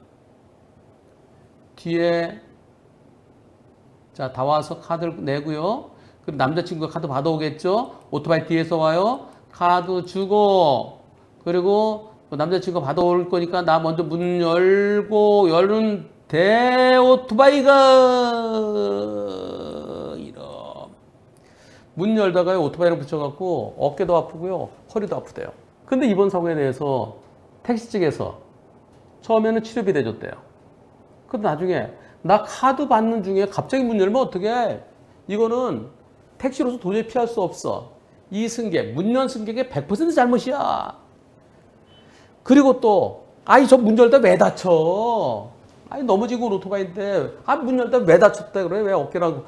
뒤에 자, 다 와서 카드를 내고요. 그럼 남자친구가 카드 받아오겠죠? 오토바이 뒤에서 와요. 카드 주고 그리고 남자친구가 받아올 거니까 나 먼저 문 열고 열은 오토바이가 문 열다가요 오토바이를 붙여갖고 어깨도 아프고요 허리도 아프대요. 근데 이번 사고에 대해서 택시 측에서 처음에는 치료비 대줬대요. 근데 나중에 나 카드 받는 중에 갑자기 문 열면 어떡해. 이거는 택시로서 도저히 피할 수 없어. 이 승객, 문 연 승객의 100% 잘못이야. 그리고 또 저 문 열다 왜 다쳐. 넘어지고 오토바이인데 문 열다 왜 다쳤대. 그래. 왜 어깨랑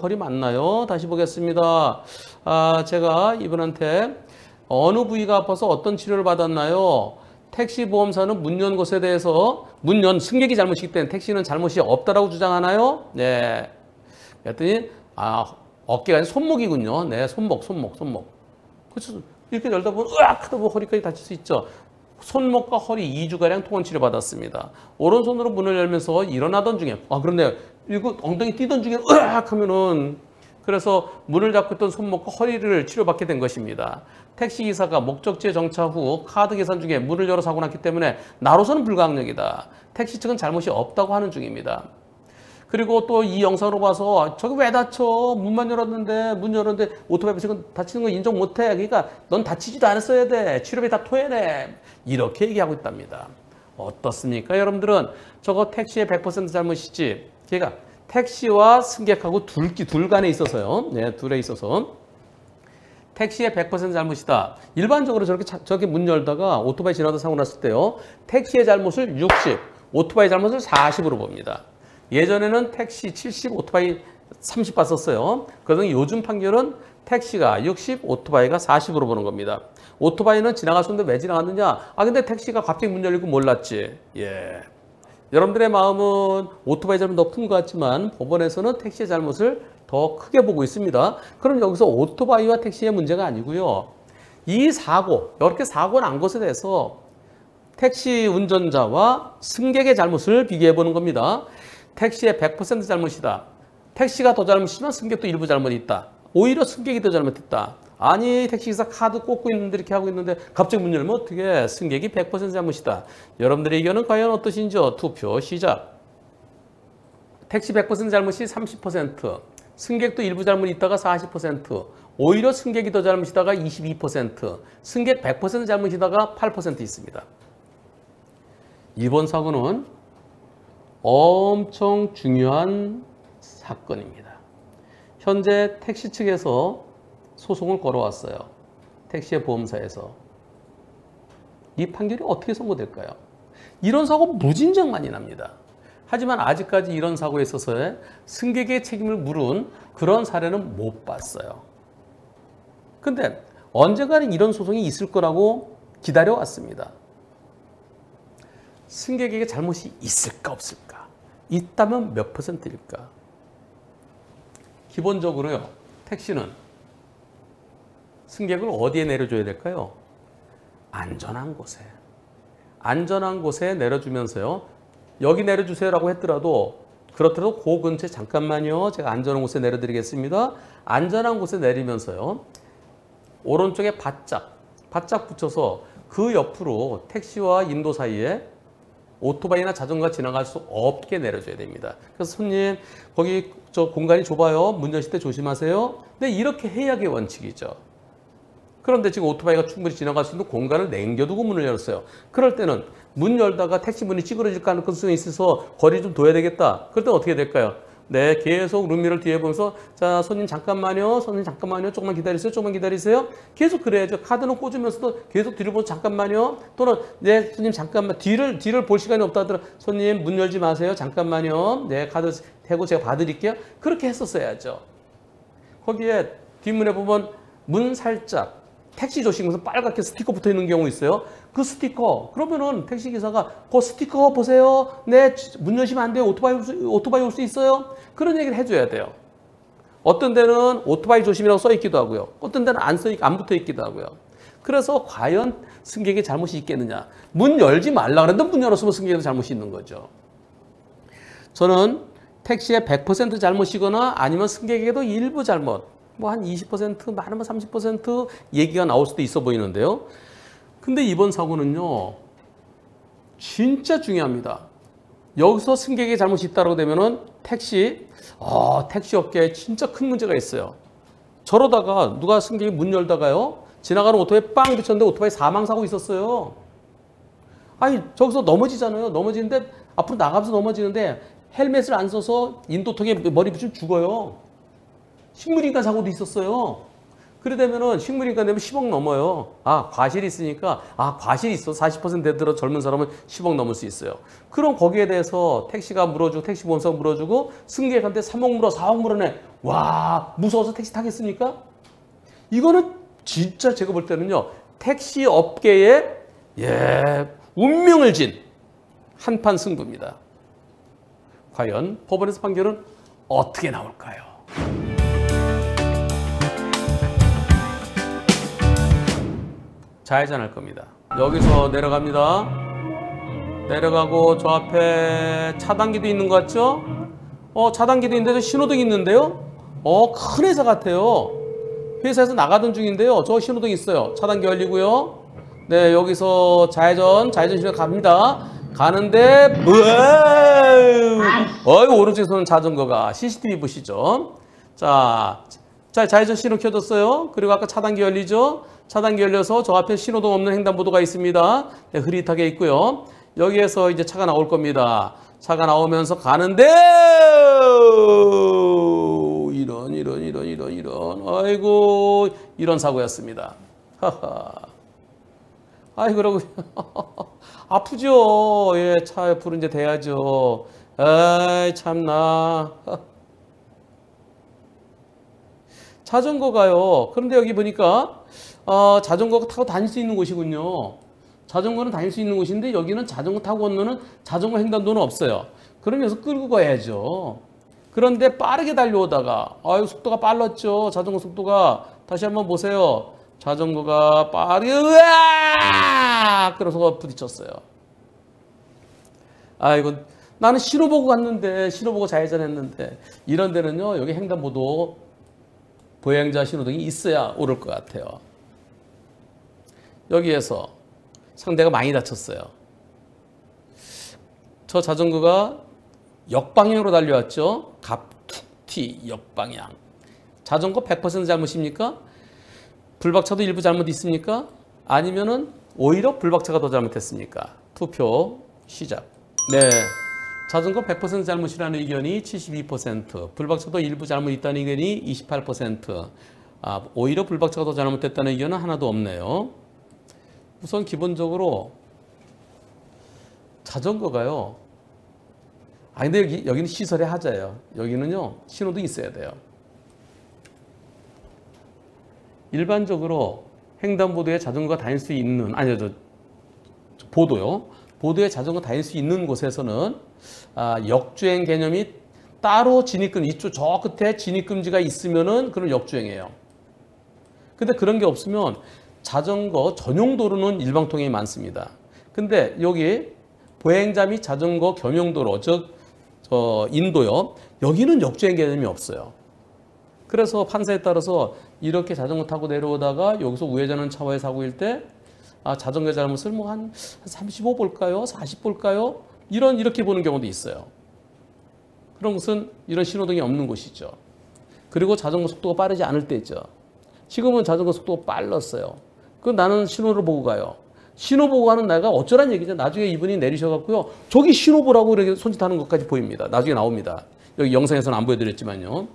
허리 맞나요? 다시 보겠습니다. 제가 이분한테 어느 부위가 아파서 어떤 치료를 받았나요? 택시 보험사는 문 연 것에 대해서 문 연 승객이 잘못이기 때문에 택시는 잘못이 없다라고 주장하나요? 네. 그랬더니 어깨가 아니라 손목이군요. 네, 손목. 그래서 이렇게 열다 보면 으악 하다 보면 허리까지 다칠 수 있죠. 손목과 허리 2주가량 통원 치료 받았습니다. 오른손으로 문을 열면서 일어나던 중에 그런데 이거 엉덩이 뛰던 중에 으악 하면은 그래서 문을 잡고 있던 손목과 허리를 치료받게 된 것입니다. 택시기사가 목적지에 정차 후 카드 계산 중에 문을 열어 사고 났기 때문에 나로서는 불가항력이다. 택시 측은 잘못이 없다고 하는 중입니다. 그리고 또 이 영상으로 봐서 저기 왜 다쳐? 문만 열었는데 문 열었는데 오토바이 지금 다치는 거 인정 못해. 그러니까 넌 다치지도 않았어야 돼. 치료비 다 토해내. 이렇게 얘기하고 있답니다. 어떻습니까? 여러분들은 저거 택시의 100% 잘못이지. 그러니까 택시와 승객하고 둘 간에 있어서요. 네, 둘에 있어서 택시의 100% 잘못이다. 일반적으로 저렇게 문 열다가 오토바이 지나다 사고 났을 때요. 택시의 잘못을 60, 오토바이 잘못을 40으로 봅니다. 예전에는 택시 70, 오토바이 30 봤었어요. 그러더니 요즘 판결은 택시가 60, 오토바이가 40으로 보는 겁니다. 오토바이는 지나갈 수 있는데 왜 지나갔느냐? 아, 근데 택시가 갑자기 문 열리고 몰랐지. 예. 여러분들의 마음은 오토바이 잘못 더 큰 것 같지만 법원에서는 택시의 잘못을 더 크게 보고 있습니다. 그럼 여기서 오토바이와 택시의 문제가 아니고요. 이 사고, 이렇게 사고 난 것에 대해서 택시 운전자와 승객의 잘못을 비교해 보는 겁니다. 택시의 100% 잘못이다. 택시가 더 잘못이지만 승객도 일부 잘못이 있다. 오히려 승객이 더 잘못했다. 아니, 택시기사 카드 꽂고 있는데 이렇게 하고 있는데 갑자기 문 열면 어떻게 승객이 100% 잘못이다. 여러분들의 의견은 과연 어떠신지요? 투표 시작. 택시 100% 잘못이 30%, 승객도 일부 잘못이 있다가 40%, 오히려 승객이 더 잘못이다가 22%, 승객 100% 잘못이다가 8% 있습니다. 이번 사고는 엄청 중요한 사건입니다. 현재 택시 측에서 소송을 걸어왔어요. 택시의 보험사에서. 이 판결이 어떻게 선고될까요? 이런 사고 무진장 많이 납니다. 하지만 아직까지 이런 사고에 있어서의 승객의 책임을 물은 그런 사례는 못 봤어요. 근데 언젠가는 이런 소송이 있을 거라고 기다려왔습니다. 승객에게 잘못이 있을까 없을까? 있다면 몇 %일까? 기본적으로요. 택시는 승객을 어디에 내려줘야 될까요? 안전한 곳에. 안전한 곳에 내려주면서요. 여기 내려주세요라고 했더라도 그렇더라도 그 근처에 잠깐만요. 제가 안전한 곳에 내려드리겠습니다. 안전한 곳에 내리면서요. 오른쪽에 바짝 붙여서 그 옆으로 택시와 인도 사이에 오토바이나 자전거가 지나갈 수 없게 내려줘야 됩니다. 그래서 손님 거기 저 공간이 좁아요. 문 여실 때 조심하세요. 근데 이렇게 해야 게 원칙이죠. 그런데 지금 오토바이가 충분히 지나갈 수 있는 공간을 남겨두고 문을 열었어요. 그럴 때는 문 열다가 택시 문이 찌그러질 가능성이 있어서 거리 좀 둬야 되겠다. 그럴 때 어떻게 될까요? 네, 계속 룸미러를 뒤에 보면서 자, 손님 잠깐만요. 손님 잠깐만요. 조금만 기다리세요. 조금만 기다리세요. 계속 그래야죠. 카드는 꽂으면서도 계속 뒤를 보고 잠깐만요. 또는 네, 손님 잠깐만 뒤를 볼 시간이 없다 하더라도 손님 문 열지 마세요. 잠깐만요. 네, 카드 대고 제가 봐드릴게요. 그렇게 했었어야죠. 거기에 뒷문에 보면 문 살짝 택시 조심해서 빨갛게 스티커 붙어 있는 경우 있어요. 그 스티커 그러면은 택시 기사가 그 스티커 보세요. 네, 문 여시면 안 돼요. 오토바이 올 수 있어요. 그런 얘기를 해줘야 돼요. 어떤 데는 오토바이 조심이라고 써 있기도 하고요. 어떤 데는 안 붙어 있기도 하고요. 그래서 과연 승객의 잘못이 있겠느냐? 문 열지 말라 그랬는데 문 열었으면 승객의 잘못이 있는 거죠. 저는 택시의 100% 잘못이거나 아니면 승객에게도 일부 잘못. 뭐 한 20% 많으면 30% 얘기가 나올 수도 있어 보이는데요. 근데 이번 사고는요. 진짜 중요합니다. 여기서 승객의 잘못이 있다고 되면은 택시 업계에 진짜 큰 문제가 있어요. 저러다가 누가 승객이 문 열다가요. 지나가는 오토바이에 빵 붙였는데 오토바이 사망사고 있었어요. 아니 저기서 넘어지잖아요. 넘어지는데 앞으로 나가면서 넘어지는데 헬멧을 안 써서 인도턱에 머리 붙이면 죽어요. 식물인간 사고도 있었어요. 그래 되면은 식물인간 되면 10억 넘어요. 아, 과실이 있으니까 과실이 있어. 40% 되더라도 젊은 사람은 10억 넘을 수 있어요. 그럼 거기에 대해서 택시가 물어주고 택시보험사가 물어주고 승객한테 3억 물어 4억 물어내. 와, 무서워서 택시 타겠습니까? 이거는 진짜 제가 볼 때는요. 택시 업계에 운명을 진 한판 승부입니다. 과연 법원에서 판결은 어떻게 나올까요? 좌회전할 겁니다. 여기서 내려갑니다. 내려가고 저 앞에 차단기도 있는 것 같죠? 차단기도 있는데 신호등이 있는데요? 큰 회사 같아요. 회사에서 나가던 중인데요. 저 신호등 있어요. 차단기 열리고요. 네, 여기서 좌회전 신호 갑니다. 가는데 오른쪽에서는 자전거가 CCTV 보시죠. 자, 좌회전 신호 켜졌어요. 그리고 아까 차단기 열리죠? 차단기 열려서 저 앞에 신호등 없는 횡단보도가 있습니다. 네, 흐릿하게 있고요. 여기에서 이제 차가 나올 겁니다. 차가 나오면서 가는데 이런 아이고 이런 사고였습니다. 아이 그러고 아프죠. 예, 차 옆으로 이제 대야죠. 아이 참나. 자전거가요. 그런데 여기 보니까 자전거가 타고 다닐 수 있는 곳이군요. 자전거는 다닐 수 있는 곳인데 여기는 자전거 타고 건너는 자전거 횡단도는 없어요. 그러면서 끌고 가야죠. 그런데 빠르게 달려오다가 아유 속도가 빨랐죠. 자전거 속도가 다시 한번 보세요. 자전거가 빠르게 으아! 그래서 부딪혔어요. 아 이건 나는 신호 보고 갔는데 신호 보고 좌회전했는데 이런 데는요 여기 횡단보도 보행자 신호등이 있어야 오를 것 같아요. 여기에서 상대가 많이 다쳤어요. 저 자전거가 역방향으로 달려왔죠. 갑툭튀 역방향. 자전거 100% 잘못입니까? 불박차도 일부 잘못 있습니까? 아니면은 오히려 불박차가 더 잘못했습니까? 투표 시작. 네. 자전거 100% 잘못이라는 의견이 72%, 불박차도 일부 잘못 있다는 의견이 28%, 오히려 불박차가 더 잘못됐다는 의견은 하나도 없네요. 우선 기본적으로 자전거가요. 근데 여기는 시설의 하자예요. 여기는요, 신호등이 있어야 돼요. 일반적으로 횡단보도에 자전거가 다닐 수 있는, 보도요. 보도에 자전거 다닐 수 있는 곳에서는 역주행 개념이 따로 진입금, 이쪽 저 끝에 진입금지가 있으면은 그런 역주행이에요. 근데 그런 게 없으면 자전거 전용 도로는 일방통행이 많습니다. 근데 여기 보행자 및 자전거 겸용도로, 즉 인도요. 여기는 역주행 개념이 없어요. 그래서 판사에 따라서 이렇게 자전거 타고 내려오다가 여기서 우회전하는 차와의 사고일 때 자전거의 잘못을 뭐 한 35 볼까요? 40 볼까요? 이렇게 보는 경우도 있어요. 그런 것은 이런 신호등이 없는 곳이죠. 그리고 자전거 속도가 빠르지 않을 때죠. 지금은 자전거 속도가 빨랐어요. 그럼 나는 신호를 보고 가요. 신호 보고 가는 내가 어쩌란 얘기죠. 나중에 이분이 내리셔갖고요. 저기 신호 보라고 이렇게 손짓하는 것까지 보입니다. 나중에 나옵니다. 여기 영상에서는 안 보여드렸지만요.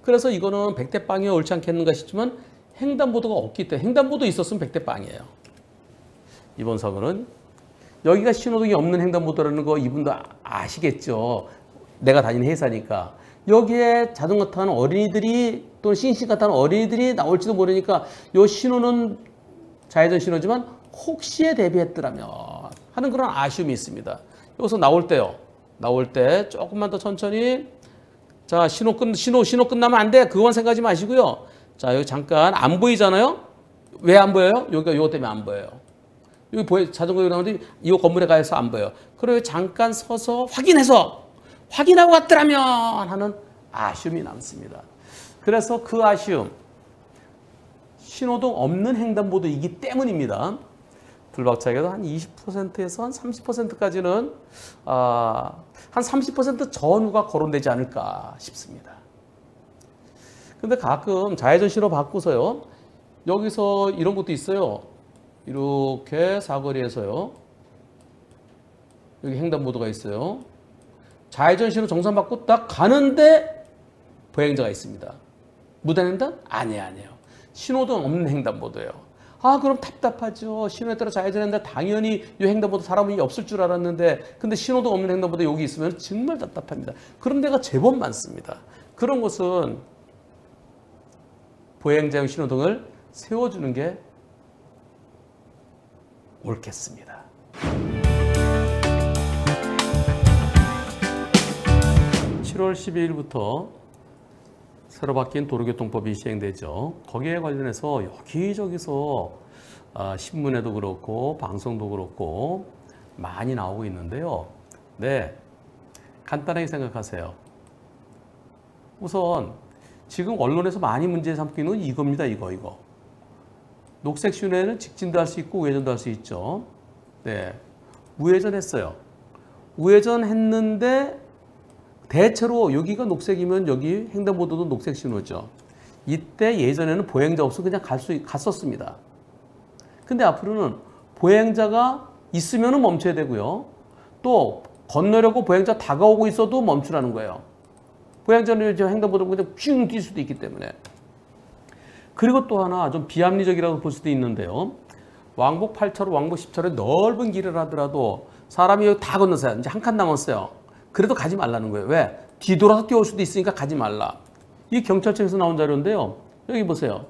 그래서 이거는 100대 빵이 옳지 않겠는가 싶지만 횡단보도가 없기 때문에 횡단보도 있었으면 100대 빵이에요. 이번 사고는 여기가 신호등이 없는 횡단보도라는 거 이분도 아시겠죠. 내가 다니는 회사니까. 여기에 자전거 타는 어린이들이 또는 싱싱카 타는 어린이들이 나올지도 모르니까 이 신호는 좌회전 신호지만 혹시에 대비했더라면 하는 그런 아쉬움이 있습니다. 여기서 나올 때요. 나올 때 조금만 더 천천히 자 신호 끝나면 안 돼. 그건 생각하지 마시고요. 자 여기 잠깐 안 보이잖아요. 왜 안 보여요? 여기가 이거 때문에 안 보여요. 여기 자전거 나오는데 이 건물에 가서 안 보여요. 그리고 잠깐 서서 확인하고 갔더라면 하는 아쉬움이 남습니다. 그래서 그 아쉬움, 신호등 없는 횡단보도이기 때문입니다. 불박차에도 한 20%에서 한 30%까지는 한 30% 전후가 거론되지 않을까 싶습니다. 근데 가끔 좌회전 신호 바꾸서요. 여기서 이런 것도 있어요. 이렇게 사거리에서요. 여기 횡단보도가 있어요. 좌회전 신호 정상 받고 딱 가는데 보행자가 있습니다. 무단횡단? 아니에요. 신호등 없는 횡단보도예요. 그럼 답답하죠. 신호에 따라 좌회전했는데 당연히 이 횡단보도 사람이 없을 줄 알았는데 근데 신호등 없는 횡단보도 여기 있으면 정말 답답합니다. 그런 데가 제법 많습니다. 그런 곳은 보행자용 신호등을 세워주는 게 옳겠습니다. 7월 12일부터 새로 바뀐 도로교통법이 시행되죠. 거기에 관련해서 여기저기서 신문에도 그렇고 방송도 그렇고 많이 나오고 있는데요. 네, 간단하게 생각하세요. 우선 지금 언론에서 많이 문제 삼고 있는 건 이겁니다. 이거. 녹색 신호에는 직진도 할 수 있고 우회전도 할 수 있죠. 네, 우회전했어요. 우회전했는데 대체로 여기가 녹색이면 여기 횡단보도도 녹색 신호죠. 이때 예전에는 보행자 없으면 그냥 갔었습니다. 근데 앞으로는 보행자가 있으면 멈춰야 되고요. 또 건너려고 보행자 다가오고 있어도 멈추라는 거예요. 보행자는 횡단보도 그냥 쭉 뛸 수도 있기 때문에. 그리고 또 하나 좀 비합리적이라고 볼 수도 있는데요. 왕복 8차로 왕복 10차로 넓은 길을 하더라도 사람이 여기 다 건너서요. 이제 한 칸 남았어요. 그래도 가지 말라는 거예요. 왜? 뒤돌아서 뛰어올 수도 있으니까 가지 말라. 이 경찰청에서 나온 자료인데요. 여기 보세요.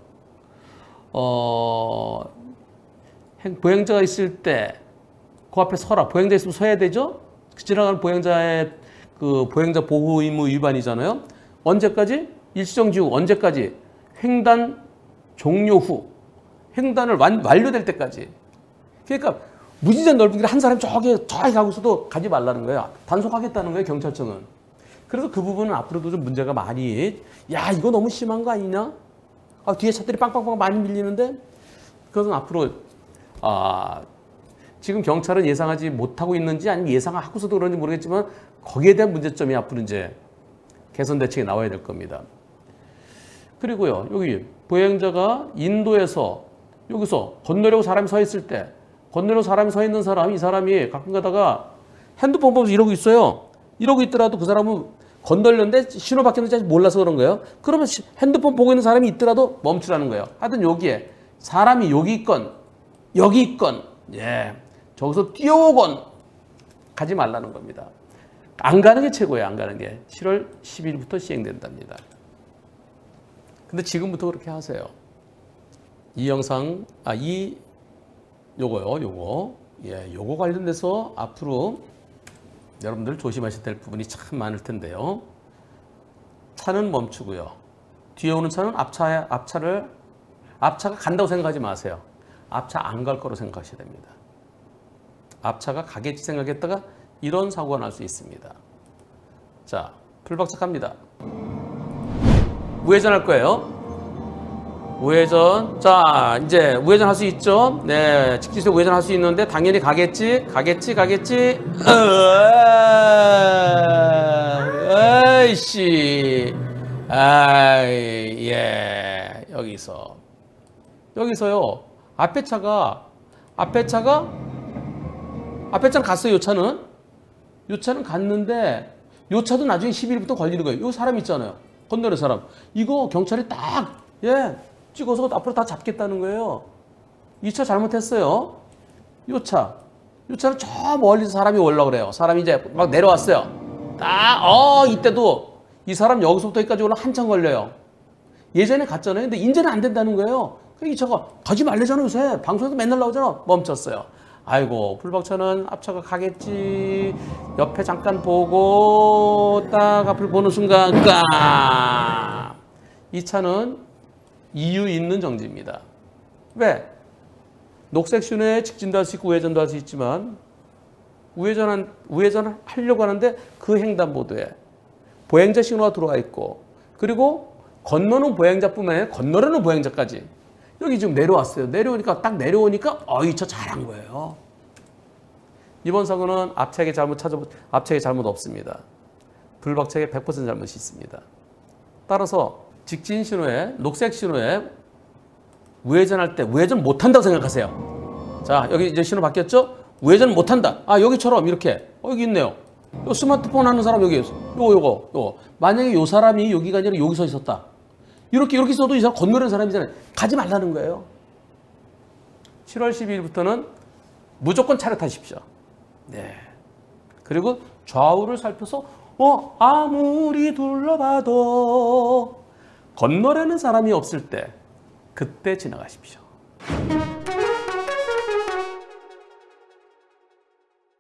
보행자가 있을 때 그 앞에 서라. 보행자 있으면 서야 되죠? 지나가는 보행자의 그 보행자 보호 의무 위반이잖아요. 언제까지? 일시정지 후 언제까지? 횡단 종료 후. 횡단을 완료될 때까지. 그러니까 무지전 넓은 길에 한 사람이 저기 가고 있어도 가지 말라는 거예요. 단속하겠다는 거예요, 경찰청은. 그래서 그 부분은 앞으로도 좀 문제가 많이, 야, 이거 너무 심한 거 아니냐? 뒤에 차들이 빵빵빵 많이 밀리는데? 그것은 앞으로, 지금 경찰은 예상하지 못하고 있는지 아니면 예상하고서도 그런지 모르겠지만 거기에 대한 문제점이 앞으로 이제 개선 대책이 나와야 될 겁니다. 그리고요, 여기 보행자가 인도에서 여기서 건너려고 사람이 서 있을 때 건너려고 사람이 서 있는 사람, 이 사람이 가끔 가다가 핸드폰 보면서 이러고 있어요. 이러고 있더라도 그 사람은 건너려는데 신호 바뀌었는지 몰라서 그런 거예요. 그러면 핸드폰 보고 있는 사람이 있더라도 멈추라는 거예요. 하여튼 여기에 사람이 여기 있건 여기 있건 저기서 뛰어오건 가지 말라는 겁니다. 안 가는 게 최고예요. 안 가는 게. 7월 10일부터 시행된답니다. 근데 지금부터 그렇게 하세요. 이 영상, 요거 관련돼서 앞으로 여러분들 조심하셔야 될 부분이 참 많을 텐데요. 차는 멈추고요. 뒤에 오는 차는 앞차가 간다고 생각하지 마세요. 앞차 안 갈 거로 생각하셔야 됩니다. 앞차가 가겠지 생각했다가 이런 사고가 날 수 있습니다. 자, 풀박차 갑니다. 우회전할 거예요. 우회전. 자, 이제 우회전 할 수 있죠? 네, 직진에서 우회전 할 수 있는데 당연히 가겠지. 에이씨. 여기서요. 앞에 차는 갔어요. 요 차는 갔는데 요 차도 나중에 10일부터 걸리는 거예요. 요 사람 있잖아요. 건너는 사람. 이거 경찰이 딱 찍어서 앞으로 다 잡겠다는 거예요. 이 차 잘못했어요. 요 차는 저 멀리서 사람이 올라오고 그래요. 사람이 이제 막 내려왔어요. 이때도 이 사람 여기서부터 여기까지 올라 한참 걸려요. 예전에 갔잖아요. 근데 이제는 안 된다는 거예요. 이 차가 가지 말래잖아요. 요새 방송에서 맨날 나오잖아. 멈췄어요. 아이고, 풀박차는 앞차가 가겠지. 옆에 잠깐 보고 딱 앞을 보는 순간 이 차는 이유 있는 정지입니다. 왜? 녹색 신호에 직진도 할 수 있고 우회전도 할 수 있지만 우회전을 하려고 하는데 그 횡단보도에 보행자 신호가 들어와 있고 그리고 건너는 보행자뿐만 아니라 건너려는 보행자까지 여기 지금 내려왔어요. 내려오니까 이 차 잘한 거예요. 이번 사고는 앞차에게 잘못 없습니다. 불박차에게 100% 잘못이 있습니다. 따라서 직진 신호에 녹색 신호에 우회전할 때 우회전 못한다고 생각하세요. 자, 여기 이제 신호 바뀌었죠? 우회전 못한다. 여기처럼 이렇게 여기 있네요. 요 스마트폰 하는 사람 여기 요거 만약에 요 사람이 여기가 아니라 여기 서 있었다. 이렇게 있어도 이 사람 건너는 사람이잖아요. 가지 말라는 거예요. 7월 12일부터는 무조건 차를 타십시오. 네. 그리고 좌우를 살펴서 아무리 둘러봐도 건너려는 사람이 없을 때 그때 지나가십시오.